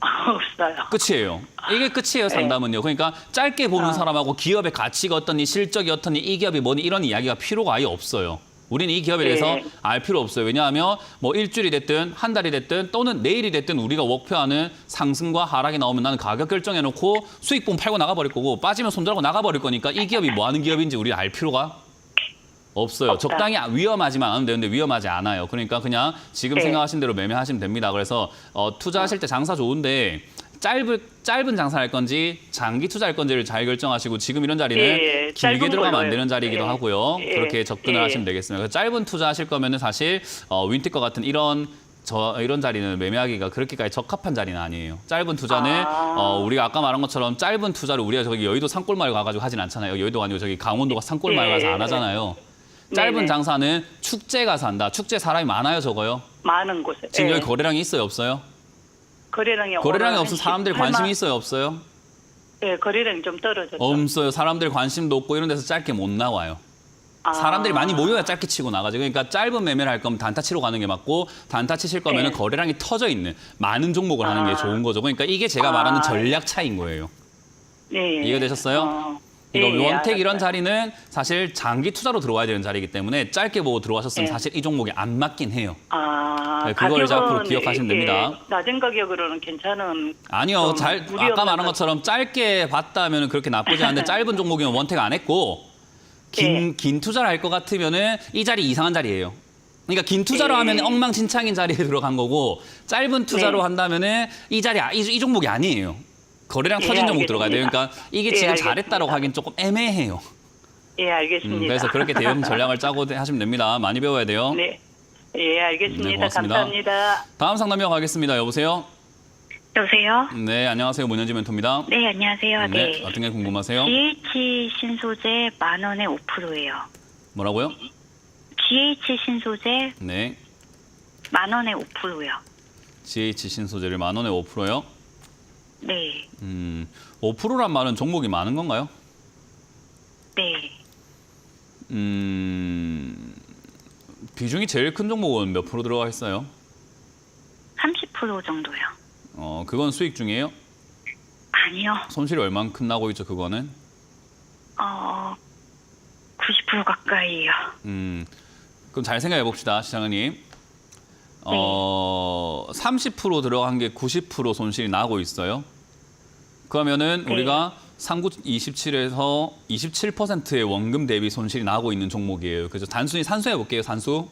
없어요. 끝이에요. 이게 끝이에요, 상담은요. 그러니까 짧게 보는 사람하고 기업의 가치가 어떠니, 실적이 어떠니, 이 기업이 뭐니 이런 이야기가 필요가 아예 없어요. 우리는 이 기업에 대해서 알 필요 없어요. 왜냐하면 뭐 일주일이 됐든 한 달이 됐든 또는 내일이 됐든 우리가 목표하는 상승과 하락이 나오면 나는 가격 결정해놓고 수익분 팔고 나가버릴 거고 빠지면 손들고 나가버릴 거니까 이 기업이 뭐 하는 기업인지 우리 알 필요가 없어요. 없다. 적당히 위험하지만 않으면 되는데 위험하지 않아요. 그러니까 그냥 지금 네. 생각하신 대로 매매하시면 됩니다. 그래서 투자하실 때 장사 좋은데 짧은 장사할 건지 장기 투자할 건지를 잘 결정하시고 지금 이런 자리는 예, 짧은 길게 들어가면 안 걸로요. 되는 자리이기도 예. 하고요. 예. 그렇게 접근을 예. 하시면 되겠습니다. 그래서 짧은 투자하실 거면은 사실 윈티과 같은 이런 자리는 매매하기가 그렇게까지 적합한 자리는 아니에요. 짧은 투자는 우리가 아까 말한 것처럼 짧은 투자를 우리가 저기 여의도 산골마을 가가지고 하진 않잖아요. 여의도가 아니고 저기 강원도가 산골마을 가서 안 하잖아요. 짧은 네네. 장사는 축제 가서 한다. 축제 사람이 많아요, 적어요? 많은 곳에. 지금 예. 여기 거래량이 있어요, 없어요? 거래량이 거래량이 없으면 사람들이 관심이 있어요, 없어요? 예, 거래량이 좀 떨어졌죠. 없어요. 사람들 관심도 없고 이런 데서 짧게 못 나와요. 사람들이 많이 모여야 짧게 치고 나가죠. 그러니까 짧은 매매를 할 거면 단타 치러 가는 게 맞고 단타 치실 거면 네. 거래량이 터져 있는 많은 종목을 하는 게 좋은 거죠. 그러니까 이게 제가 말하는 전략 차이인 거예요. 네. 이해되셨어요? 그러니까 원택 이런 자리는 사실 장기 투자로 들어와야 되는 자리이기 때문에 짧게 보고 들어가셨으면 네. 사실 이 종목이 안 맞긴 해요. 네, 그걸 가격은 이제 앞으로 기억하시면 됩니다. 낮은 가격으로는 괜찮은. 아니요. 좀 무리 아까 없는 말한 것처럼 짧게 봤다면 그렇게 나쁘지 않은데 짧은 종목이면 원택 안 했고 긴 투자를 할 것 같으면은 이 자리 이상한 자리예요. 그러니까 긴 투자로 하면 엉망진창인 자리에 들어간 거고 짧은 투자로 네. 한다면은 이 자리 이 종목이 아니에요. 거래량 예, 터진 종목 알겠습니다. 들어가야 돼요. 그러니까 이게 예, 지금 알겠습니다. 잘했다라고 하긴 조금 애매해요. 예, 알겠습니다. 그래서 그렇게 대응 전략을 짜고 하시면 됩니다. 많이 배워야 돼요. 네. 예, 알겠습니다. 네, 고맙습니다. 감사합니다. 다음 상담 이어가겠습니다. 여보세요? 여보세요? 네, 안녕하세요. 문현지 멘토입니다. 네, 안녕하세요. 네, 어떤 게 궁금하세요? GH 신소재 10,000원에 5%예요. 뭐라고요? GH 신소재 네, 10,000원에 5%요. GH 신소재를 10,000원에 5%요? 네, 5%란 말은 종목이 많은 건가요? 네. 비중이 제일 큰 종목은 몇 프로 들어가 있어요? 30% 정도요. 그건 수익 중이에요? 아니요. 손실이 얼만큼 나고 있죠, 그거는? 90% 가까이요. 그럼 잘 생각해 봅시다, 시장님. 30% 들어간 게 90% 손실이 나고 있어요. 그러면은 네. 우리가 3927에서 27%의 원금 대비 손실이 나고 있는 종목이에요. 그래서 단순히 산수해 볼게요, 산수.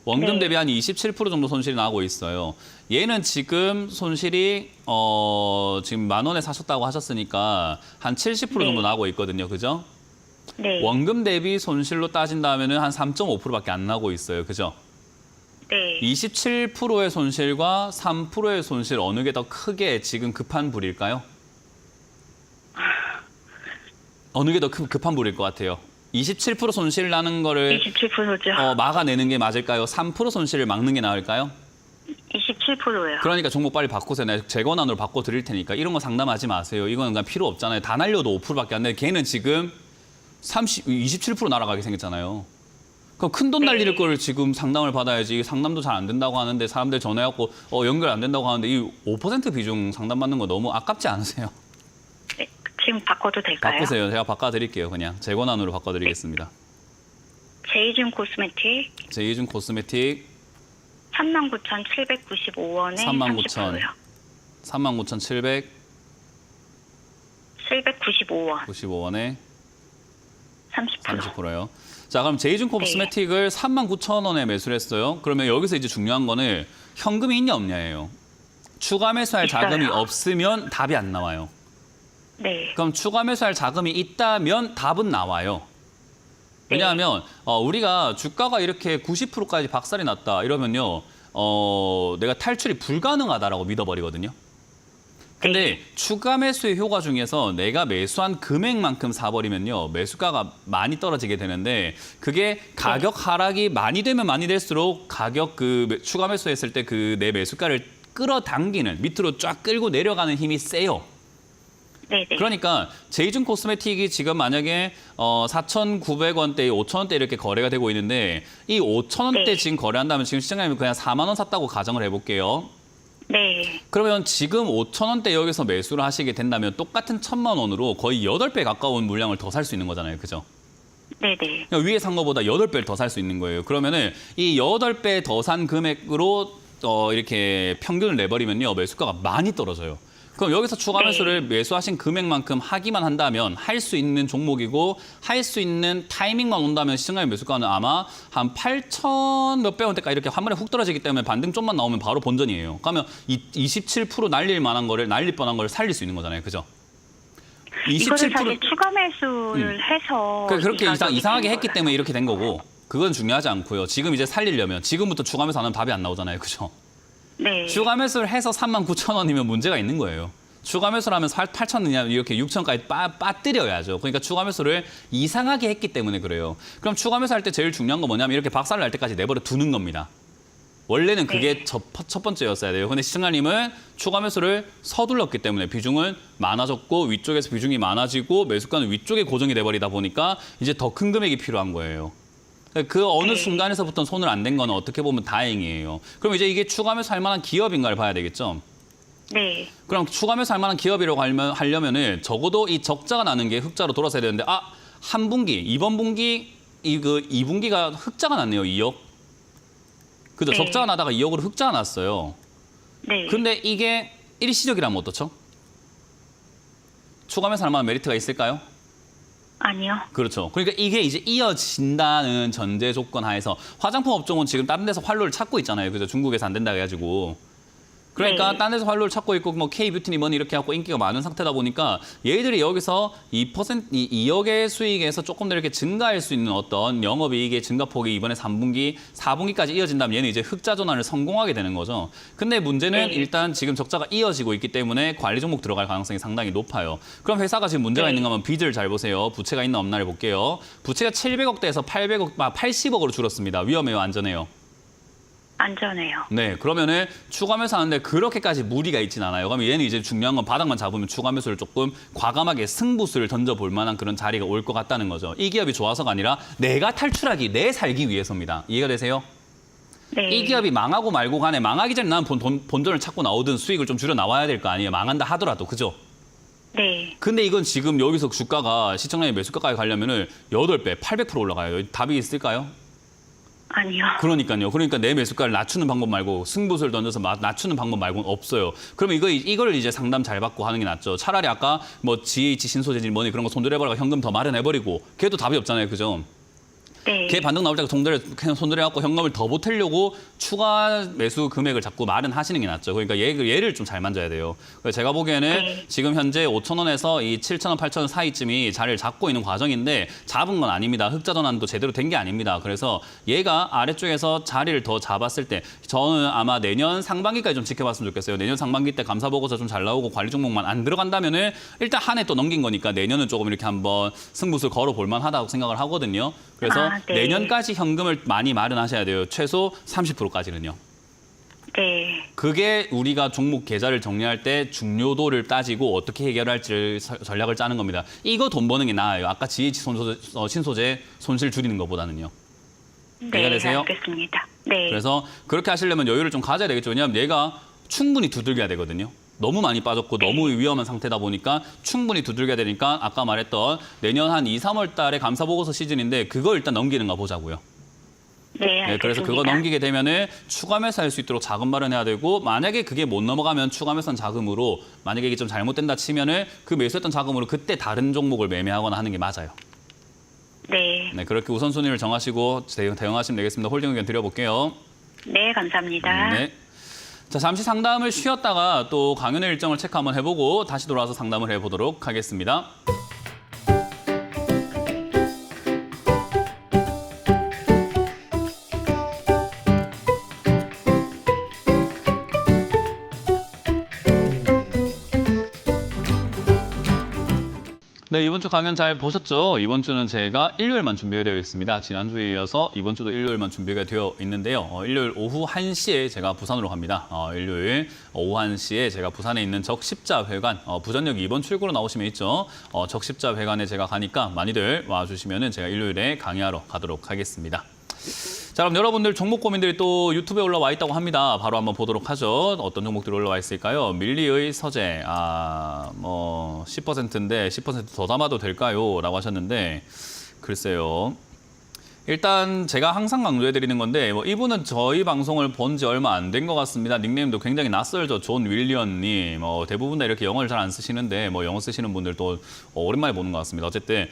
원금 네. 대비 한 27% 정도 손실이 나고 있어요. 얘는 지금 손실이 지금 10,000원에 사셨다고 하셨으니까 한 70% 정도 네. 나고 있거든요. 그죠? 네. 원금 대비 손실로 따진다면은 한 3.5%밖에 안 나고 있어요. 그죠? 네. 27%의 손실과 3%의 손실 어느 게 더 크게 지금 급한 불일까요? 어느 게 더 급한 불일 것 같아요? 27% 손실 나는 거를 27%죠. 막아내는 게 맞을까요? 3% 손실을 막는 게 나을까요? 27%요. 그러니까 종목 빨리 바꾸세요. 내가 재권안으로 바꿔드릴 테니까 이런 거 상담하지 마세요. 이거는 그냥 필요 없잖아요. 다 날려도 5%밖에 안 돼. 걔는 지금 27% 날아가게 생겼잖아요. 그럼 큰 돈 날릴 거를 지금 상담을 받아야지. 상담도 잘 안 된다고 하는데 사람들 전화해갖고 연결 안 된다고 하는데 이 5% 비중 상담 받는 거 너무 아깝지 않으세요? 네. 지금 바꿔도 될까요? 바꾸세요. 제가 바꿔드릴게요. 그냥 재권안으로 바꿔드리겠습니다. 제이준 코스메틱 제이준 코스메틱 39,795원에 39,000. 30%요. 39,795원에 795원 30%. 30%요. 자, 그럼 제이준 코스메틱을 39,000원에 매수를 했어요. 그러면 여기서 이제 중요한 거는 현금이 있냐 없냐예요. 추가 매수할 있어요. 자금이 없으면 답이 안 나와요. 네. 그럼 추가 매수할 자금이 있다면 답은 나와요. 왜냐하면 우리가 주가가 이렇게 90%까지 박살이 났다 이러면요. 내가 탈출이 불가능하다라고 믿어버리거든요. 근데 추가 매수의 효과 중에서 내가 매수한 금액만큼 사버리면요. 매수가가 많이 떨어지게 되는데 그게 가격 하락이 많이 되면 많이 될수록 가격 추가 매수했을 때 내 매수가를 끌어당기는 밑으로 쫙 끌고 내려가는 힘이 세요. 네네. 그러니까 제이준 코스메틱이 지금 만약에 4,900원대, 5,000원대 이렇게 거래가 되고 있는데 이 5,000원대 네. 지금 거래한다면 지금 시장가격이 그냥 4만 원 샀다고 가정을 해볼게요. 네. 그러면 지금 5,000원대 여기서 매수를 하시게 된다면 똑같은 1,000만 원으로 거의 8배 가까운 물량을 더 살 수 있는 거잖아요. 그죠? 네네. 그러니까 위에 산 거보다 8배를 더 살 수 있는 거예요. 그러면은 이 8배 더 산 금액으로 이렇게 평균을 내버리면요. 매수가가 많이 떨어져요. 그럼 여기서 추가 매수를 매수하신 금액만큼 하기만 한다면 할 수 있는 종목이고 할 수 있는 타이밍만 온다면 시청자의 매수가는 아마 한 8천 몇백 원대까지 이렇게 한 번에 훅 떨어지기 때문에 반등 좀만 나오면 바로 본전이에요. 그러면 27% 날릴 뻔한 거를 살릴 수 있는 거잖아요. 그죠? 이거를 사실 추가 매수를 해서 그렇게 이상하게 했기 때문에 이렇게 된 거고 그건 중요하지 않고요. 지금 이제 살리려면 지금부터 추가 매수 안 하면 답이 안 나오잖아요. 그죠? 네. 추가 매수를 해서 39,000원이면 문제가 있는 거예요. 추가 매수를 하면 8,000원이냐 이렇게 6,000원까지 빠뜨려야죠. 그러니까 추가 매수를 이상하게 했기 때문에 그래요. 그럼 추가 매수할 때 제일 중요한 건 뭐냐면 이렇게 박살을 날 때까지 내버려 두는 겁니다. 원래는 그게 첫 번째였어야 돼요. 근데 시청자님은 추가 매수를 서둘렀기 때문에 비중은 많아졌고 위쪽에서 비중이 많아지고 매수가는 위쪽에 고정이 돼버리다 보니까 이제 더 큰 금액이 필요한 거예요. 그 어느 순간에서부터 손을 안 댄 거는 어떻게 보면 다행이에요. 그럼 이제 이게 추가 매수 할 만한 기업인가를 봐야 되겠죠. 네. 그럼 추가 매수 할 만한 기업이라고 하려면은 적어도 이 적자가 나는 게 흑자로 돌아서야 되는데 한 분기, 이번 분기 2분기가 흑자가 났네요. 2억. 그죠? 네. 적자가 나다가 2억으로 흑자가 났어요. 네. 근데 이게 일시적이라면 어떻죠? 추가 매수 할 만한 메리트가 있을까요? 아니요. 그렇죠. 그러니까 이게 이제 이어진다는 전제 조건 하에서 화장품 업종은 지금 다른 데서 활로를 찾고 있잖아요. 그죠? 중국에서 안 된다 해가지고. 그러니까 네. 다른 데서 활로를 찾고 있고 뭐 K뷰티니 뭐니 이렇게 하고 인기가 많은 상태다 보니까 얘들이 여기서 2억의 수익에서 조금 더 이렇게 증가할 수 있는 어떤 영업이익의 증가폭이 이번에 3분기, 4분기까지 이어진다면 얘는 이제 흑자 전환을 성공하게 되는 거죠. 근데 문제는 네. 일단 지금 적자가 이어지고 있기 때문에 관리 종목 들어갈 가능성이 상당히 높아요. 그럼 회사가 지금 문제가 네. 있는가 하면 빚을 잘 보세요. 부채가 있나 없나를 볼게요. 부채가 700억대에서 80억으로 줄었습니다. 위험해요, 안전해요? 안전해요. 네, 그러면은 추가 매수 하는데 그렇게까지 무리가 있진 않아요. 그러면 얘는 이제 중요한 건 바닥만 잡으면 추가 매수를 조금 과감하게 승부수를 던져볼 만한 그런 자리가 올 것 같다는 거죠. 이 기업이 좋아서가 아니라 내가 탈출하기, 내 살기 위해서입니다. 이해가 되세요? 네. 이 기업이 망하고 말고 간에 망하기 전에 나는 본전을 찾고 나오든 수익을 좀 줄여 나와야 될 거 아니에요. 망한다 하더라도, 그죠? 네. 근데 이건 지금 여기서 주가가 시청량의 매수가까지 가려면은 8배, 800% 올라가요. 답이 있을까요? 아니요. 그러니까요. 그러니까 내 매수가를 낮추는 방법 말고 승부수를 던져서 낮추는 방법 말고는 없어요. 그러면 이걸 이제 상담 잘 받고 하는 게 낫죠. 차라리 아까 뭐 GH 신소재질 뭐니 그런 거 손들어버리고 현금 더 마련해버리고 걔도 답이 없잖아요. 그죠? 네. 걔 반등 나올 때 손들어갖고 현금을 더 보태려고 추가 매수 금액을 자꾸 마련하시는 게 낫죠. 그러니까 얘를 좀 잘 만져야 돼요. 그래서 제가 보기에는 네. 지금 현재 5,000원에서 이 7,000원, 8,000원 사이쯤이 자리를 잡고 있는 과정인데 잡은 건 아닙니다. 흑자 전환도 제대로 된 게 아닙니다. 그래서 얘가 아래쪽에서 자리를 더 잡았을 때 저는 아마 내년 상반기까지 좀 지켜봤으면 좋겠어요. 내년 상반기 때 감사 보고서 좀 잘 나오고 관리 종목만 안 들어간다면은 일단 한 해 또 넘긴 거니까 내년은 조금 이렇게 한번 승부수 걸어볼 만하다고 생각을 하거든요. 그래서 네. 내년까지 현금을 많이 마련하셔야 돼요. 최소 30%까지는요. 네. 그게 우리가 종목 계좌를 정리할 때 중요도를 따지고 어떻게 해결할지 전략을 짜는 겁니다. 이거 돈 버는 게 나아요. 아까 GH 신소재 손실 줄이는 것보다는요. 이해가 되세요? 알겠습니다. 네. 그래서 그렇게 하시려면 여유를 좀 가져야 되겠죠. 왜냐하면 얘가 충분히 두들겨야 되거든요. 너무 많이 빠졌고 너무 위험한 상태다 보니까 충분히 두들겨야 되니까 아까 말했던 내년 한 2, 3월 달에 감사보고서 시즌인데 그거 일단 넘기는가 보자고요. 네, 알겠습니다. 네, 그래서 그거 넘기게 되면은 추가 매수할 수 있도록 자금 마련해야 되고 만약에 그게 못 넘어가면 추가 매수한 자금으로 만약에 이게 좀 잘못된다 치면은 그 매수했던 자금으로 그때 다른 종목을 매매하거나 하는 게 맞아요. 네. 네, 그렇게 우선순위를 정하시고 대응하시면 되겠습니다. 홀딩 의견 드려볼게요. 네, 감사합니다. 네. 자, 잠시 상담을 쉬었다가 또 강연의 일정을 체크 한번 해보고 다시 돌아와서 상담을 해보도록 하겠습니다. 네, 이번 주 강연 잘 보셨죠? 이번 주는 제가 일요일만 준비되어 있습니다. 지난주에 이어서 이번 주도 일요일만 준비가 되어 있는데요. 일요일 오후 1시에 제가 부산으로 갑니다. 일요일 오후 1시에 제가 부산에 있는 적십자회관, 부전역 2번 출구로 나오시면 있죠. 적십자회관에 제가 가니까 많이들 와주시면 제가 일요일에 강의하러 가도록 하겠습니다. 자, 그럼 여러분들 종목 고민들이 또 유튜브에 올라와 있다고 합니다. 바로 한번 보도록 하죠. 어떤 종목들이 올라와 있을까요? 밀리의 서재, 뭐 10%인데 10% 더 담아도 될까요? 라고 하셨는데 글쎄요. 일단 제가 항상 강조해드리는 건데 뭐 이분은 저희 방송을 본 지 얼마 안 된 것 같습니다. 닉네임도 굉장히 낯설죠. 존 윌리언님. 대부분 다 이렇게 영어를 잘 안 쓰시는데 뭐 영어 쓰시는 분들도 오랜만에 보는 것 같습니다. 어쨌든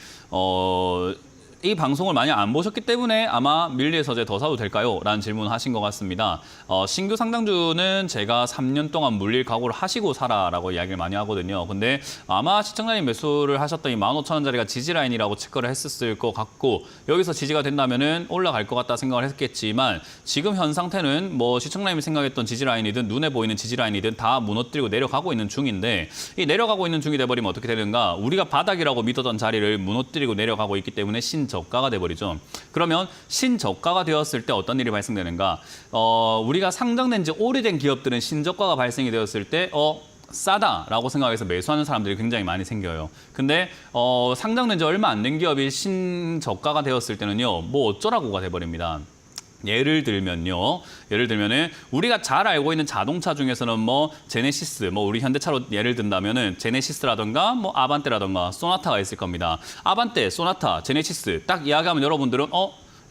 이 방송을 많이 안 보셨기 때문에 아마 밀리의 서재 더 사도 될까요? 라는 질문을 하신 것 같습니다. 신규 상장주는 제가 3년 동안 물릴 각오를 하시고 사라라고 이야기를 많이 하거든요. 근데 아마 시청자님 매수를 하셨던 이 15,000원짜리가 지지라인이라고 체크를 했었을 것 같고 여기서 지지가 된다면은 올라갈 것 같다 생각을 했겠지만 지금 현 상태는 뭐 시청자님이 생각했던 지지라인이든 눈에 보이는 지지라인이든 다 무너뜨리고 내려가고 있는 중인데 이 내려가고 있는 중이 돼버리면 어떻게 되는가? 우리가 바닥이라고 믿었던 자리를 무너뜨리고 내려가고 있기 때문에 신저가가 돼버리죠. 그러면 신저가가 되었을 때 어떤 일이 발생되는가? 우리가 상장된 지 오래된 기업들은 신저가가 발생이 되었을 때 싸다라고 생각해서 매수하는 사람들이 굉장히 많이 생겨요. 근데 상장된 지 얼마 안 된 기업이 신저가가 되었을 때는요. 뭐 어쩌라고가 돼버립니다. 예를 들면은 우리가 잘 알고 있는 자동차 중에서는 뭐 제네시스, 뭐 우리 현대차로 예를 든다면은 제네시스라던가 뭐 아반떼라던가 소나타가 있을 겁니다. 아반떼, 소나타, 제네시스 딱 이야기하면 여러분들은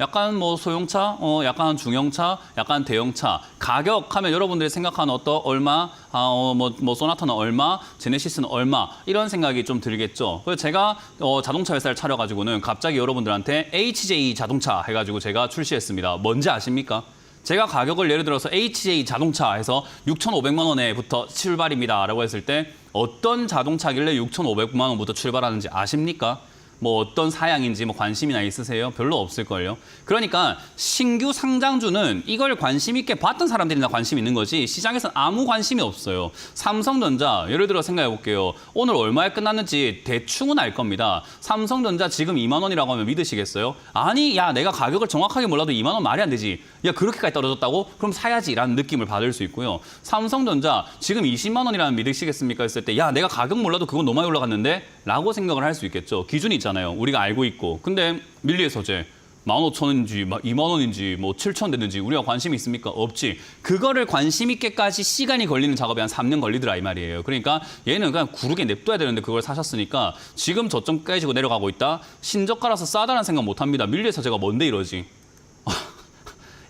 약간 뭐 소형차, 약간 중형차, 약간 대형차 가격 하면 여러분들이 생각하는 얼마, 뭐 소나타는 얼마, 제네시스는 얼마 이런 생각이 좀 들겠죠. 그래서 제가 자동차 회사를 차려가지고는 갑자기 여러분들한테 HJ 자동차 해가지고 제가 출시했습니다. 뭔지 아십니까? 제가 가격을 예를 들어서 HJ 자동차 해서 6,500만 원에부터 출발입니다라고 했을 때 어떤 자동차길래 6,500만 원부터 출발하는지 아십니까? 뭐 어떤 사양인지 뭐 관심이나 있으세요? 별로 없을걸요. 그러니까 신규 상장주는 이걸 관심 있게 봤던 사람들이나 관심 있는 거지 시장에서는 아무 관심이 없어요. 삼성전자 예를 들어 생각해 볼게요. 오늘 얼마에 끝났는지 대충은 알 겁니다. 삼성전자 지금 2만 원이라고 하면 믿으시겠어요? 아니 야 내가 가격을 정확하게 몰라도 2만 원 말이 안 되지. 야 그렇게까지 떨어졌다고? 그럼 사야지라는 느낌을 받을 수 있고요. 삼성전자 지금 20만 원이라면 믿으시겠습니까? 했을 때 야 내가 가격 몰라도 그건 너무 많이 올라갔는데? 라고 생각을 할 수 있겠죠. 기준이 있잖아요. 우리가 알고 있고. 근데 밀리의 서재 15,000원인지 2만 원인지 뭐 7,000원 됐는지 우리가 관심이 있습니까? 없지. 그거를 관심 있게까지 시간이 걸리는 작업이 한 3년 걸리더라 이 말이에요. 그러니까 얘는 그냥 구르게 냅둬야 되는데 그걸 사셨으니까 지금 저점 깨지고 내려가고 있다. 신저가라서 싸다는 생각 못 합니다. 밀리의 서재가 뭔데 이러지.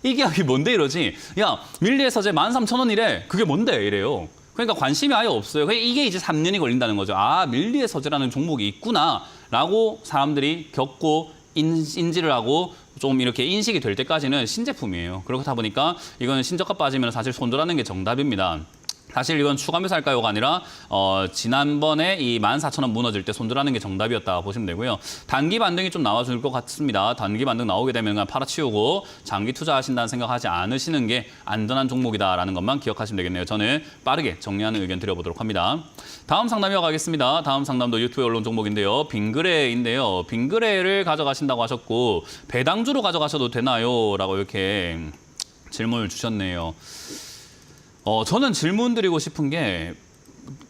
이 기업이 뭔데 이러지. 야 밀리의 서재 13,000원이래. 그게 뭔데 이래요. 그러니까 관심이 아예 없어요. 이게 이제 3년이 걸린다는 거죠. 아, 밀리의 서재라는 종목이 있구나라고 사람들이 겪고 인지를 하고 좀 이렇게 인식이 될 때까지는 신제품이에요. 그렇다 보니까 이거는 신저가 빠지면 사실 손절하는 게 정답입니다. 사실 이건 추가 매수할까요가 아니라 지난번에 이 14,000원 무너질 때 손절하는 게 정답이었다 보시면 되고요. 단기 반등이 좀 나와줄 것 같습니다. 단기 반등 나오게 되면 그냥 팔아치우고 장기 투자하신다는 생각하지 않으시는 게 안전한 종목이다라는 것만 기억하시면 되겠네요. 저는 빠르게 정리하는 의견 드려보도록 합니다. 다음 상담 이어가겠습니다. 다음 상담도 유튜브 언론 종목인데요. 빙그레인데요. 빙그레를 가져가신다고 하셨고 배당주로 가져가셔도 되나요? 라고 이렇게 질문을 주셨네요. 저는 질문 드리고 싶은 게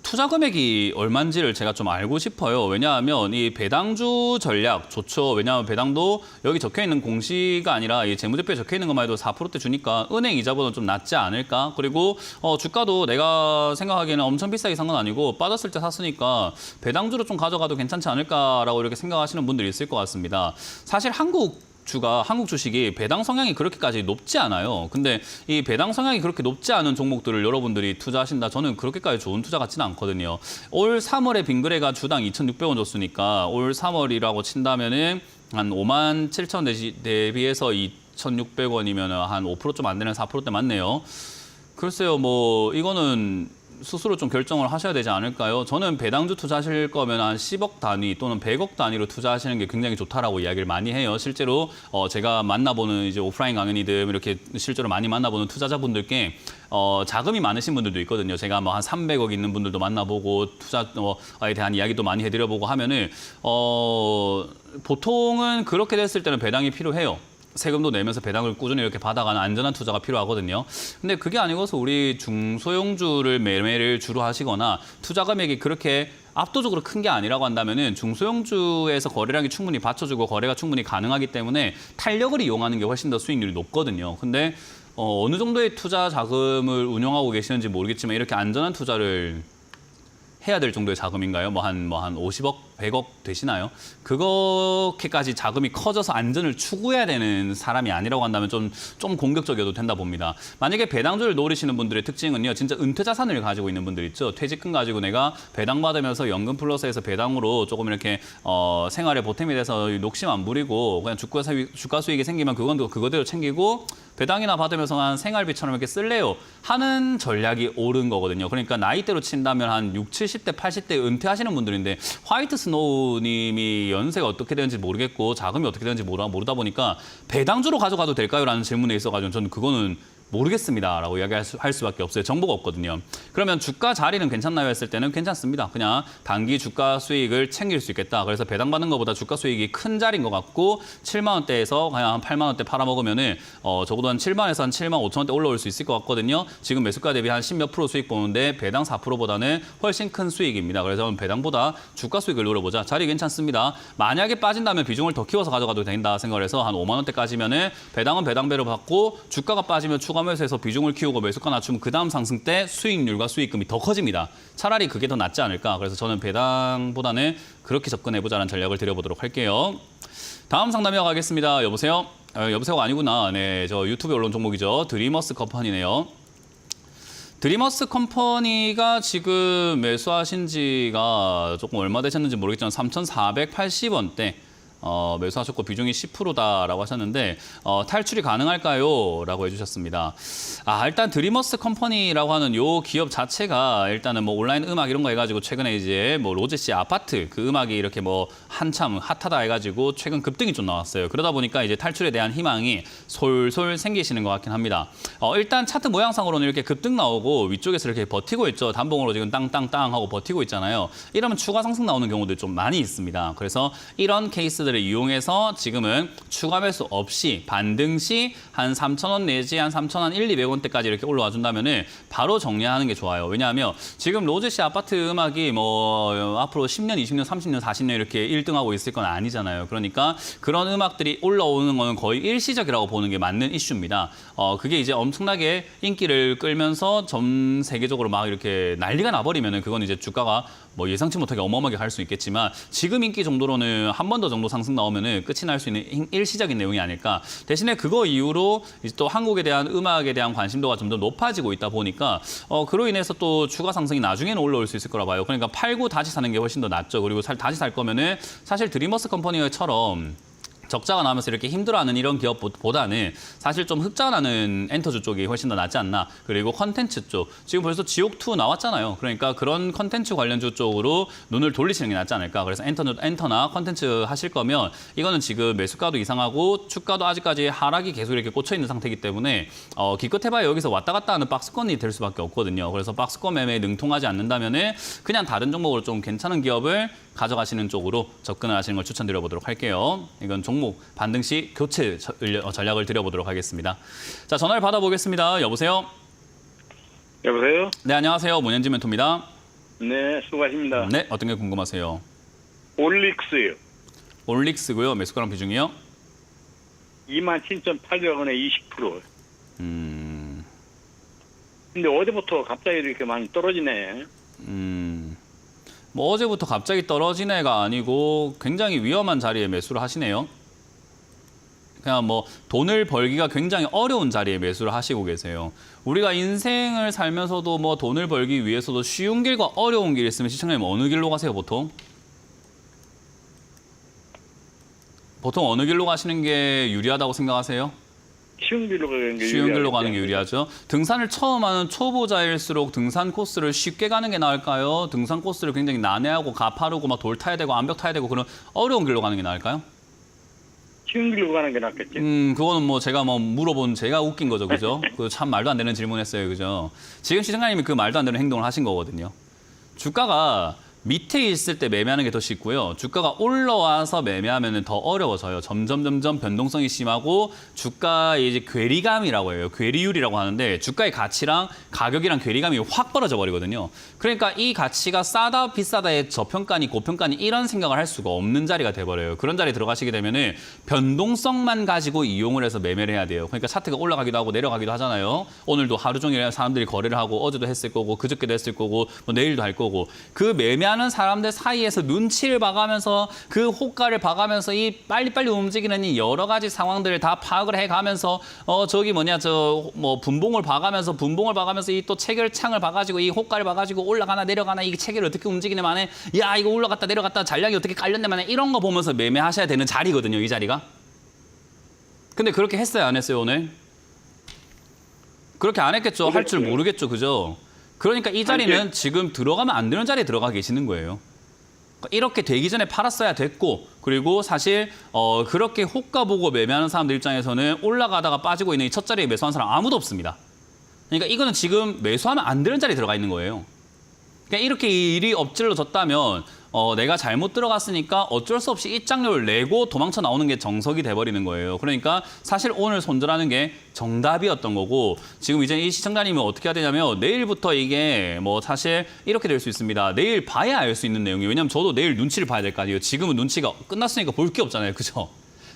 투자 금액이 얼마인지를 제가 좀 알고 싶어요. 왜냐하면 이 배당주 전략 좋죠. 왜냐하면 배당도 여기 적혀있는 공시가 아니라 이 재무제표에 적혀있는 것만 해도 4%대 주니까 은행 이자보다는 좀 낮지 않을까. 그리고 주가도 내가 생각하기에는 엄청 비싸게 산 건 아니고 빠졌을 때 샀으니까 배당주로 좀 가져가도 괜찮지 않을까라고 이렇게 생각하시는 분들이 있을 것 같습니다. 사실 한국 주식이 배당 성향이 그렇게까지 높지 않아요. 근데 이 배당 성향이 그렇게 높지 않은 종목들을 여러분들이 투자하신다. 저는 그렇게까지 좋은 투자 같지는 않거든요. 올 3월에 빙그레가 주당 2,600원 줬으니까 올 3월이라고 친다면은 한 57,000원 대비해서 2,600원이면 한 5% 좀 안 되는 4%대 맞네요. 글쎄요, 뭐 이거는 스스로 좀 결정을 하셔야 되지 않을까요? 저는 배당주 투자하실 거면 한 10억 단위 또는 100억 단위로 투자하시는 게 굉장히 좋다라고 이야기를 많이 해요. 실제로 제가 만나보는 이제 오프라인 강연이든 이렇게 실제로 많이 만나보는 투자자분들께 자금이 많으신 분들도 있거든요. 제가 뭐 한 300억 있는 분들도 만나보고 투자에 대한 이야기도 많이 해드려보고 하면은 보통은 그렇게 됐을 때는 배당이 필요해요. 세금도 내면서 배당을 꾸준히 이렇게 받아가는 안전한 투자가 필요하거든요. 근데 그게 아니고서 우리 중소형주를 매매를 주로 하시거나 투자 금액이 그렇게 압도적으로 큰 게 아니라고 한다면은 중소형주에서 거래량이 충분히 받쳐주고 거래가 충분히 가능하기 때문에 탄력을 이용하는 게 훨씬 더 수익률이 높거든요. 근데 어느 정도의 투자 자금을 운영하고 계시는지 모르겠지만 이렇게 안전한 투자를 해야 될 정도의 자금인가요? 뭐 한 50억? 100억 되시나요? 그렇게까지 자금이 커져서 안전을 추구해야 되는 사람이 아니라고 한다면 좀 공격적이어도 된다 봅니다. 만약에 배당주를 노리시는 분들의 특징은요. 진짜 은퇴 자산을 가지고 있는 분들 있죠. 퇴직금 가지고 내가 배당 받으면서 연금 플러스에서 배당으로 조금 이렇게 생활에 보탬이 돼서 녹심 안 부리고 그냥 주가 수익이 생기면 그거대로 챙기고 배당이나 받으면서 한 생활비처럼 이렇게 쓸래요 하는 전략이 옳은 거거든요. 그러니까 나이대로 친다면 한 60, 70대, 80대 은퇴하시는 분들인데 화이트 스노우님이 연세가 어떻게 되는지 모르겠고 자금이 어떻게 되는지 모르다 보니까 배당주로 가져가도 될까요? 라는 질문에 있어가지고 저는 그거는 모르겠습니다라고 이야기할 수밖에 없어요. 정보가 없거든요. 그러면 주가 자리는 괜찮나요? 했을 때는 괜찮습니다. 그냥 단기 주가 수익을 챙길 수 있겠다. 그래서 배당받는 것보다 주가 수익이 큰 자리인 것 같고 7만 원대에서 그냥 한 8만 원대 팔아먹으면은 적어도 한 7만에서 한 7만 5천 원대 올라올 수 있을 것 같거든요. 지금 매수가 대비 한 10몇 프로 수익 보는데 배당 4%보다는 훨씬 큰 수익입니다. 그래서 배당보다 주가 수익을 노려보자. 자리 괜찮습니다. 만약에 빠진다면 비중을 더 키워서 가져가도 된다 생각을 해서 한 5만 원대까지면은 배당은 배당배로 받고 주가가 빠지면 추가 매수해서 비중을 키우고 매수가 낮추면 그 다음 상승 때 수익률과 수익금이 더 커집니다. 차라리 그게 더 낫지 않을까. 그래서 저는 배당보다는 그렇게 접근해보자는 전략을 드려보도록 할게요. 다음 상담 이어가겠습니다. 여보세요? 여보세요가 아니구나. 네, 저 유튜브 언론 종목이죠. 드리머스 컴퍼니네요. 드리머스 컴퍼니가 지금 매수하신 지가 조금 얼마 되셨는지 모르겠지만 3,480원대. 매수하셨고 비중이 10%다라고 하셨는데 탈출이 가능할까요? 라고 해주셨습니다. 일단 드리머스 컴퍼니라고 하는 요 기업 자체가 일단은 뭐 온라인 음악 이런 거 해가지고 최근에 이제 뭐 로제 씨 아파트 그 음악이 이렇게 뭐 한참 핫하다 해가지고 최근 급등이 좀 나왔어요. 그러다 보니까 이제 탈출에 대한 희망이 솔솔 생기시는 것 같긴 합니다. 일단 차트 모양상으로는 이렇게 급등 나오고 위쪽에서 이렇게 버티고 있죠. 단봉으로 지금 땅땅땅 하고 버티고 있잖아요. 이러면 추가 상승 나오는 경우도 좀 많이 있습니다. 그래서 이런 케이스들을 이용해서 지금은 추가 매수 없이 반등 시 한 3,000원 내지 한 3,000원 1, 200원대까지 이렇게 올라와 준다면은 바로 정리하는 게 좋아요. 왜냐하면 지금 로제 씨 아파트 음악이 뭐 앞으로 10년, 20년, 30년, 40년 이렇게 1등하고 있을 건 아니잖아요. 그러니까 그런 음악들이 올라오는 거는 거의 일시적이라고 보는 게 맞는 이슈입니다. 그게 이제 엄청나게 인기를 끌면서 전 세계적으로 막 이렇게 난리가 나버리면은 그건 이제 주가가 뭐 예상치 못하게 어마어마하게 갈 수 있겠지만 지금 인기 정도로는 한 번 더 정도 상승 나오면은 끝이 날 수 있는 일시적인 내용이 아닐까. 대신에 그거 이후로 이제 또 한국에 대한 음악에 대한 관심도가 점점 높아지고 있다 보니까 그로 인해서 또 추가 상승이 나중에는 올라올 수 있을 거라 봐요. 그러니까 팔고 다시 사는 게 훨씬 더 낫죠. 그리고 다시 살 거면은 사실 드리머스 컴퍼니처럼 적자가 나면서 이렇게 힘들어하는 이런 기업보다는 사실 좀 흑자가 나는 엔터주 쪽이 훨씬 더 낫지 않나. 그리고 컨텐츠 쪽. 지금 벌써 지옥2 나왔잖아요. 그러니까 그런 컨텐츠 관련주 쪽으로 눈을 돌리시는 게 낫지 않을까. 그래서 엔터나 컨텐츠 하실 거면 이거는 지금 매수가도 이상하고 주가도 아직까지 하락이 계속 이렇게 꽂혀있는 상태이기 때문에 기껏해봐야 여기서 왔다 갔다 하는 박스권이 될 수밖에 없거든요. 그래서 박스권 매매에 능통하지 않는다면은 그냥 다른 종목으로 좀 괜찮은 기업을 가져가시는 쪽으로 접근을 하시는 걸 추천드려보도록 할게요. 이건 종목 반등 시 교체 전략을 드려보도록 하겠습니다. 자, 전화를 받아보겠습니다. 여보세요? 여보세요? 네, 안녕하세요. 문현진 멘토입니다. 네, 수고하십니다. 네, 어떤 게 궁금하세요? 올릭스요. 올릭스고요. 매수가랑 비중이요? 27,800원에 20%. 근데 어제부터 갑자기 이렇게 많이 떨어지네. 뭐 어제부터 갑자기 떨어진 애가 아니고 굉장히 위험한 자리에 매수를 하시네요. 그냥 뭐 돈을 벌기가 굉장히 어려운 자리에 매수를 하시고 계세요. 우리가 인생을 살면서도 뭐 돈을 벌기 위해서도 쉬운 길과 어려운 길이 있으면 시청자님 어느 길로 가세요, 보통? 보통 어느 길로 가시는 게 유리하다고 생각하세요? 쉬운 길로 가는 게 쉬운 길로 가는 게 유리하죠. 등산을 처음 하는 초보자일수록 등산 코스를 쉽게 가는 게 나을까요? 등산 코스를 굉장히 난해하고 가파르고 막 돌 타야 되고 암벽 타야 되고 그런 어려운 길로 가는 게 나을까요? 쉬운 길로 가는 게 낫겠지. 그거는 뭐 제가 제가 웃긴 거죠, 그죠? 그 참 말도 안 되는 질문했어요, 그죠? 지금 시청자님이 그 말도 안 되는 행동을 하신 거거든요. 주가가 밑에 있을 때 매매하는 게 더 쉽고요. 주가가 올라와서 매매하면 더 어려워져요. 점점 변동성이 심하고 주가의 이제 괴리감이라고 해요. 괴리율이라고 하는데 주가의 가치랑 가격이랑 괴리감이 확 벌어져 버리거든요. 그러니까 이 가치가 싸다 비싸다의 저평가니 고평가니 이런 생각을 할 수가 없는 자리가 돼버려요. 그런 자리에 들어가시게 되면은 변동성만 가지고 이용을 해서 매매를 해야 돼요. 그러니까 차트가 올라가기도 하고 내려가기도 하잖아요. 오늘도 하루 종일 사람들이 거래를 하고 어제도 했을 거고 그저께도 했을 거고 뭐 내일도 할 거고 그 매매하는 매매하는 사람들 사이에서 눈치를 봐가면서 그 호가를 봐가면서 이 빨리빨리 움직이는 이 여러 가지 상황들을 다 파악을 해가면서 저기 뭐냐 저 뭐 분봉을 봐가면서 이 또 체결창을 봐가지고 이 호가를 봐가지고 올라가나 내려가나 이 체결이 어떻게 움직이네 만에 야 이거 올라갔다 내려갔다 잔량이 어떻게 깔렸네 만에 이런 거 보면서 매매하셔야 되는 자리거든요. 이 자리가. 근데 그렇게 했어요 안 했어요 오늘? 그렇게 안 했겠죠. 할 줄 모르겠죠. 그죠? 그러니까 이 자리는 지금 들어가면 안 되는 자리에 들어가 계시는 거예요. 이렇게 되기 전에 팔았어야 됐고 그리고 사실 그렇게 호가 보고 매매하는 사람들 입장에서는 올라가다가 빠지고 있는 이 첫 자리에 매수한 사람 아무도 없습니다. 그러니까 이거는 지금 매수하면 안 되는 자리에 들어가 있는 거예요. 그러니까 이렇게 일이 엎질러졌다면 내가 잘못 들어갔으니까 어쩔 수 없이 입장료를 내고 도망쳐 나오는 게 정석이 돼버리는 거예요. 그러니까 사실 오늘 손절하는 게 정답이었던 거고 지금 이제 이 시청자님은 어떻게 해야 되냐면 내일부터 이게 뭐 사실 이렇게 될 수 있습니다. 내일 봐야 알 수 있는 내용이에요. 왜냐하면 저도 내일 눈치를 봐야 될 거 아니에요. 지금은 눈치가 끝났으니까 볼 게 없잖아요. 그죠?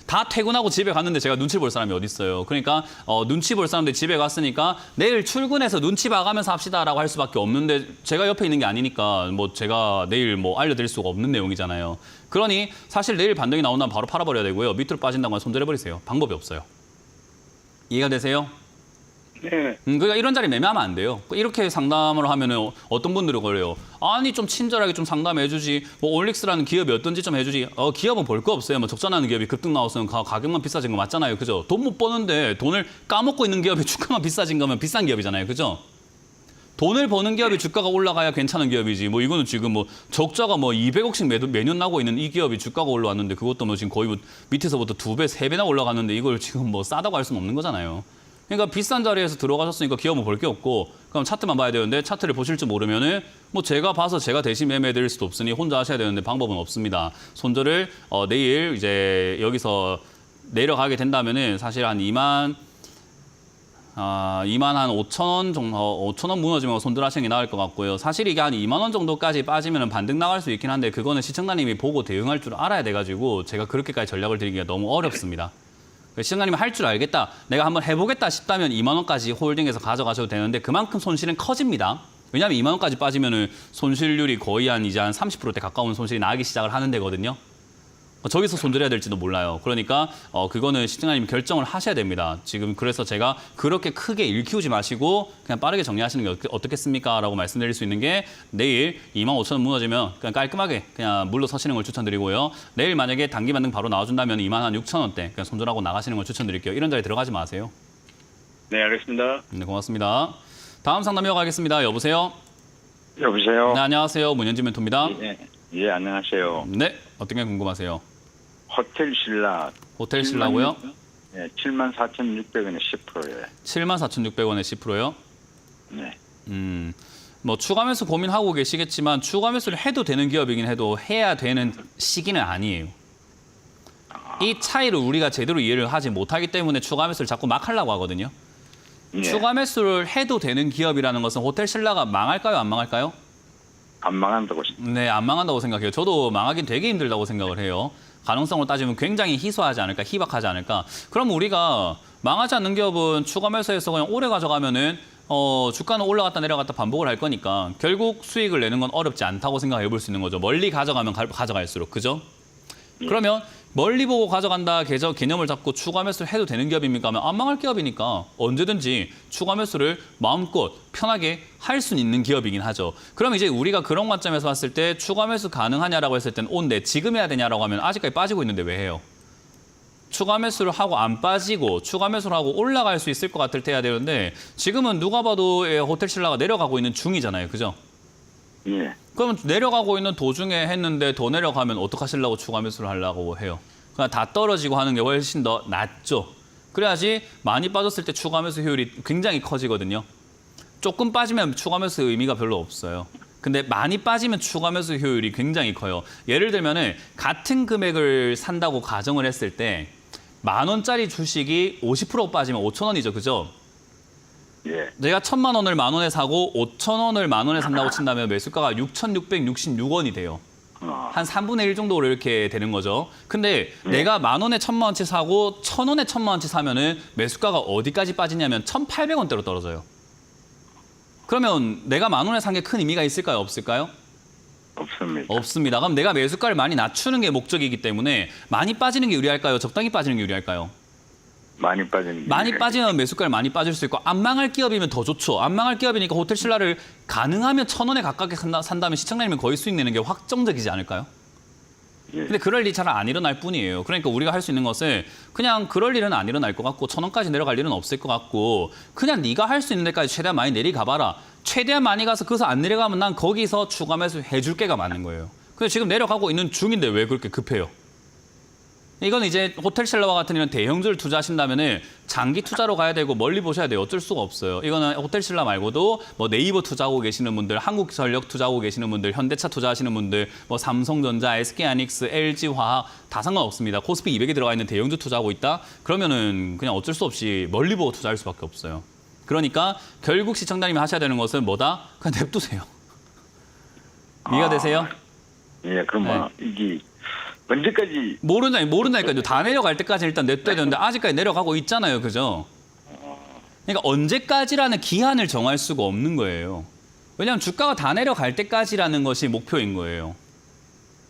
다 퇴근하고 집에 갔는데 제가 눈치 볼 사람이 어디 있어요. 그러니까 눈치 볼 사람들이 집에 갔으니까 내일 출근해서 눈치 봐가면서 합시다라고 할 수밖에 없는데 제가 옆에 있는 게 아니니까 뭐 제가 내일 뭐 알려드릴 수가 없는 내용이잖아요. 그러니 사실 내일 반등이 나온다면 바로 팔아버려야 되고요. 밑으로 빠진다고 하면 손절해버리세요. 방법이 없어요. 이해가 되세요? 네. 그러니까 이런 자리 매매하면 안 돼요. 이렇게 상담을 하면은 어떤 분들은 그래요. 아니 좀 친절하게 좀 상담해주지. 뭐 올릭스라는 기업이 어떤지 좀 해주지. 기업은 볼 거 없어요. 뭐 적자나는 기업이 급등 나왔으면 가격만 비싸진 거 맞잖아요. 그죠? 돈 못 버는데 돈을 까먹고 있는 기업이 주가만 비싸진 거면 비싼 기업이잖아요. 그죠? 돈을 버는 기업이 주가가 올라가야 괜찮은 기업이지. 뭐 이거는 지금 뭐 적자가 뭐 200억씩 매년 나고 있는 이 기업이 주가가 올라왔는데 그것도 뭐 지금 거의 뭐 밑에서부터 2배, 3배나 올라갔는데 이걸 지금 뭐 싸다고 할 수는 없는 거잖아요. 그러니까 비싼 자리에서 들어가셨으니까 기업은 볼 게 없고 그럼 차트만 봐야 되는데 차트를 보실 줄 모르면은 뭐 제가 봐서 제가 대신 매매해 드릴 수도 없으니 혼자 하셔야 되는데 방법은 없습니다. 손절을 내일 이제 여기서 내려가게 된다면은 사실 한 2만 한 5천 원 정도 5천 원 무너지면 손절하시는 게 나을 것 같고요. 사실 이게 한 2만 원 정도까지 빠지면 반등 나갈 수 있긴 한데 그거는 시청자님이 보고 대응할 줄 알아야 돼가지고 제가 그렇게까지 전략을 드리기가 너무 어렵습니다. 시청자님이 할 줄 알겠다, 내가 한번 해보겠다 싶다면 2만 원까지 홀딩해서 가져가셔도 되는데 그만큼 손실은 커집니다. 왜냐하면 2만 원까지 빠지면은 손실률이 거의 한 이제 한 30%대 가까운 손실이 나기 시작을 하는 데거든요. 저기서 손절해야 될지도 몰라요. 그러니까 그거는 시청자님이 결정을 하셔야 됩니다. 지금 그래서 제가 그렇게 크게 일 키우지 마시고 그냥 빠르게 정리하시는 게 어떻겠습니까? 라고 말씀드릴 수 있는 게 내일 2만 5천 원 무너지면 그냥 깔끔하게 그냥 물러서시는 걸 추천드리고요. 내일 만약에 단기 반등 바로 나와준다면 2만 한 6천 원대 그냥 손절하고 나가시는 걸 추천드릴게요. 이런 자리 들어가지 마세요. 네, 알겠습니다. 네, 고맙습니다. 다음 상담 이어가겠습니다. 여보세요? 여보세요? 네, 안녕하세요. 문현진 멘토입니다. 예, 안녕하세요. 네, 어떤 게 궁금하세요? 호텔 신라. 호텔 신라고요? 예, 74,600원에 10%예요. 74,600원에 10%요? 네. 뭐 추가 매수 고민하고 계시겠지만 추가 매수를 해도 되는 기업이긴 해도 해야 되는 시기는 아니에요. 이 차이를 우리가 제대로 이해를 하지 못하기 때문에 추가 매수를 자꾸 막 하려고 하거든요. 예. 추가 매수를 해도 되는 기업이라는 것은 호텔 신라가 망할까요? 안 망할까요? 안 망한다고 싶습니다. 네, 안 망한다고 생각해요. 저도 망하긴 되게 힘들다고 생각을 해요. 가능성으로 따지면 굉장히 희소하지 않을까, 희박하지 않을까. 그럼 우리가 망하지 않는 기업은 추가 매수해서 그냥 오래 가져가면은 주가는 올라갔다 내려갔다 반복을 할 거니까 결국 수익을 내는 건 어렵지 않다고 생각해 볼 수 있는 거죠. 멀리 가져가면 가져갈수록. 그죠? 그러면 멀리 보고 가져간다 개념을 잡고 추가 매수를 해도 되는 기업입니까? 하면 안 망할 기업이니까 언제든지 추가 매수를 마음껏 편하게 할 수 있는 기업이긴 하죠. 그럼 이제 우리가 그런 관점에서 봤을 때 추가 매수 가능하냐라고 했을 때는 네, 지금 해야 되냐라고 하면 아직까지 빠지고 있는데 왜 해요? 추가 매수를 하고 안 빠지고 추가 매수를 하고 올라갈 수 있을 것 같을 때 해야 되는데 지금은 누가 봐도 호텔 신라가 내려가고 있는 중이잖아요. 그죠? 예. 그럼 내려가고 있는 도중에 했는데 더 내려가면 어떡하시려고 추가 매수를 하려고 해요? 그냥 다 떨어지고 하는 게 훨씬 더 낫죠. 그래야지 많이 빠졌을 때 추가 매수 효율이 굉장히 커지거든요. 조금 빠지면 추가 매수 의미가 별로 없어요. 근데 많이 빠지면 추가 매수 효율이 굉장히 커요. 예를 들면은 같은 금액을 산다고 가정을 했을 때 10,000원짜리 주식이 50% 빠지면 5,000원이죠. 그죠? 예. 내가 1,000만 원을 10,000원에 사고 5,000원을 10,000원에 산다고 친다면 매수가가 6,666원이 돼요. 한 3분의 1 정도로 이렇게 되는 거죠. 근데 내가 10,000원에 1,000만원치 사고 1,000원에 1,000만원치 사면은 매수가가 어디까지 빠지냐면 1,800원대로 떨어져요. 그러면 내가 10,000원에 산 게 큰 의미가 있을까요? 없을까요? 없습니다. 없습니다. 그럼 내가 매수가를 많이 낮추는 게 목적이기 때문에 많이 빠지는 게 유리할까요? 적당히 빠지는 게 유리할까요? 많이 빠지는 게 많이 유리하죠. 빠지면 매수가를 많이 빠질 수 있고 안 망할 기업이면 더 좋죠. 안 망할 기업이니까 호텔 신라를 가능하면 1,000원에 가깝게 산다면 시청자님은 거의 수익 내는 게 확정적이지 않을까요? 예. 근데 그럴 일이 잘 안 일어날 뿐이에요. 그러니까 우리가 할 수 있는 것은 그냥 그럴 일은 안 일어날 것 같고 1,000원까지 내려갈 일은 없을 것 같고 그냥 네가 할 수 있는 데까지 최대한 많이 내려가봐라. 최대한 많이 가서 그래서 안 내려가면 난 거기서 추가 매수 해줄 게가 맞는 거예요. 근데 지금 내려가고 있는 중인데 왜 그렇게 급해요? 이건 이제 호텔신라와 같은 이런 대형주를 투자하신다면은 장기 투자로 가야 되고 멀리 보셔야 돼요. 어쩔 수가 없어요. 이거는 호텔신라 말고도 뭐 네이버 투자하고 계시는 분들, 한국전력 투자하고 계시는 분들, 현대차 투자하시는 분들, 뭐 삼성전자, SK하이닉스, LG화학 다 상관없습니다. 코스피 200에 들어가 있는 대형주 투자하고 있다? 그러면은 그냥 어쩔 수 없이 멀리 보고 투자할 수밖에 없어요. 그러니까 결국 시청자님이 하셔야 되는 것은 뭐다? 그냥 냅두세요. 이해가 되세요? 예, 그럼 뭐 이게 언제까지 모른다니까요. 다 내려갈 때까지 일단 냅둬야 되는데 아직까지 내려가고 있잖아요. 그죠? 그러니까 언제까지라는 기한을 정할 수가 없는 거예요. 왜냐하면 주가가 다 내려갈 때까지라는 것이 목표인 거예요.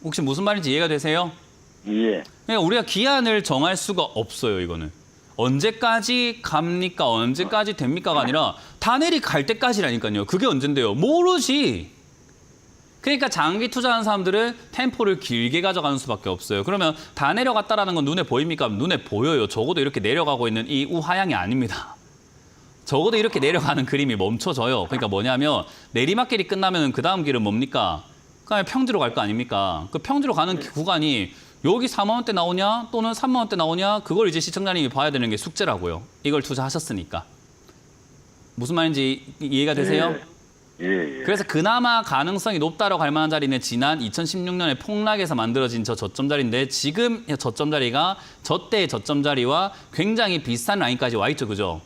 혹시 무슨 말인지 이해가 되세요? 예, 그러니까 우리가 기한을 정할 수가 없어요. 이거는. 언제까지 갑니까? 언제까지 됩니까가 아니라 다 내려갈 때까지라니까요. 그게 언젠데요? 모르지. 그러니까 장기 투자하는 사람들은 템포를 길게 가져가는 수밖에 없어요. 그러면 다 내려갔다라는 건 눈에 보입니까? 눈에 보여요. 적어도 이렇게 내려가고 있는 이 우하향이 아닙니다. 적어도 이렇게 내려가는 그림이 멈춰져요. 그러니까 뭐냐면 내리막길이 끝나면 그 다음 길은 뭡니까? 그냥 평지로 갈 거 아닙니까? 그 평지로 가는 구간이 여기 4만 원대 나오냐 또는 3만 원대 나오냐 그걸 이제 시청자님이 봐야 되는 게 숙제라고요. 이걸 투자하셨으니까. 무슨 말인지 이해가 되세요? 예, 예. 그래서 그나마 가능성이 높다라고 할 만한 자리는 지난 2016년에 폭락에서 만들어진 저 저점 자리인데 지금 저점 자리가 저때의 저점 자리와 굉장히 비슷한 라인까지 와 있죠. 그죠?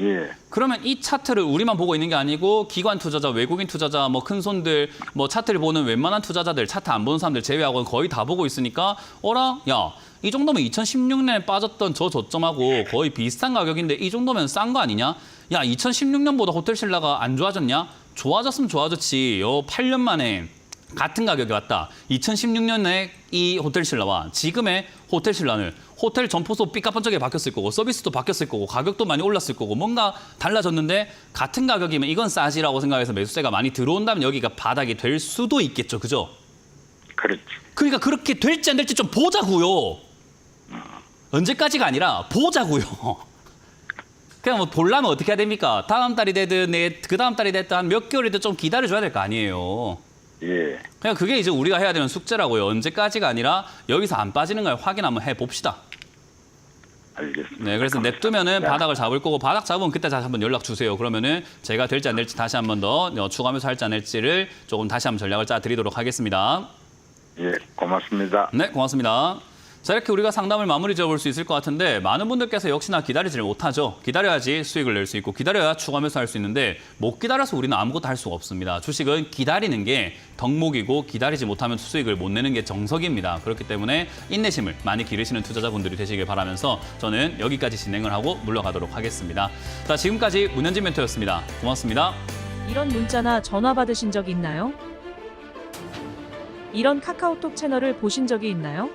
예, 그러면 이 차트를 우리만 보고 있는 게 아니고 기관 투자자, 외국인 투자자, 뭐 큰 손들, 뭐 차트를 보는 웬만한 투자자들, 차트 안 보는 사람들 제외하고는 거의 다 보고 있으니까 어라? 야, 이 정도면 2016년에 빠졌던 저 저점하고 거의 비슷한 가격인데 이 정도면 싼 거 아니냐? 야, 2016년보다 호텔신라가 안 좋아졌냐? 좋아졌으면 좋아졌지. 8년 만에 같은 가격이 왔다. 2016년에 이 호텔신라와 지금의 호텔신라는 호텔 점포소 삐까뻔쩍하게 바뀌었을 거고 서비스도 바뀌었을 거고 가격도 많이 올랐을 거고 뭔가 달라졌는데 같은 가격이면 이건 싸지라고 생각해서 매수세가 많이 들어온다면 여기가 바닥이 될 수도 있겠죠. 그죠? 그렇죠. 그러니까 그렇게 될지 안 될지 좀 보자고요. 언제까지가 아니라 보자고요. 그냥 뭐 보려면 어떻게 해야 됩니까? 다음 달이 되든 그 다음 달이 됐든 한 몇 개월이든 좀 기다려줘야 될 거 아니에요. 예, 그냥 그게 이제 우리가 해야 되는 숙제라고요. 언제까지가 아니라 여기서 안 빠지는 걸 확인 한번 해봅시다. 알겠습니다. 네, 그래서 냅두면은 바닥을 잡을 거고 바닥 잡으면 그때 다시 한번 연락 주세요. 그러면은 제가 될지 안 될지 다시 한번 더 추가 매수 할지 안 할지를 조금 다시 한번 전략을 짜 드리도록 하겠습니다. 예, 고맙습니다. 네, 고맙습니다. 자, 이렇게 우리가 상담을 마무리 지어볼 수 있을 것 같은데 많은 분들께서 역시나 기다리지를 못하죠. 기다려야지 수익을 낼 수 있고 기다려야 추가 매수할 수 있는데 못 기다려서 우리는 아무것도 할 수가 없습니다. 주식은 기다리는 게 덕목이고 기다리지 못하면 수익을 못 내는 게 정석입니다. 그렇기 때문에 인내심을 많이 기르시는 투자자분들이 되시길 바라면서 저는 여기까지 진행을 하고 물러가도록 하겠습니다. 자, 지금까지 문현진 멘토였습니다. 고맙습니다. 이런 문자나 전화 받으신 적 있나요? 이런 카카오톡 채널을 보신 적이 있나요?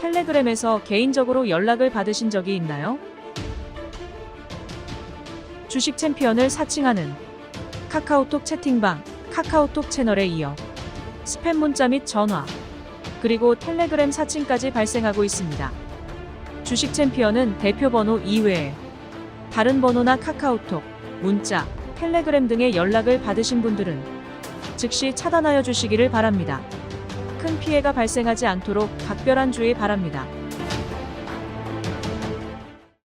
텔레그램에서 개인적으로 연락을 받으신 적이 있나요? 주식 챔피언을 사칭하는 카카오톡 채팅방, 카카오톡 채널에 이어 스팸 문자 및 전화, 그리고 텔레그램 사칭까지 발생하고 있습니다. 주식 챔피언은 대표 번호 이외에 다른 번호나 카카오톡, 문자, 텔레그램 등의 연락을 받으신 분들은 즉시 차단하여 주시기를 바랍니다. 큰 피해가 발생하지 않도록 각별한 주의 바랍니다.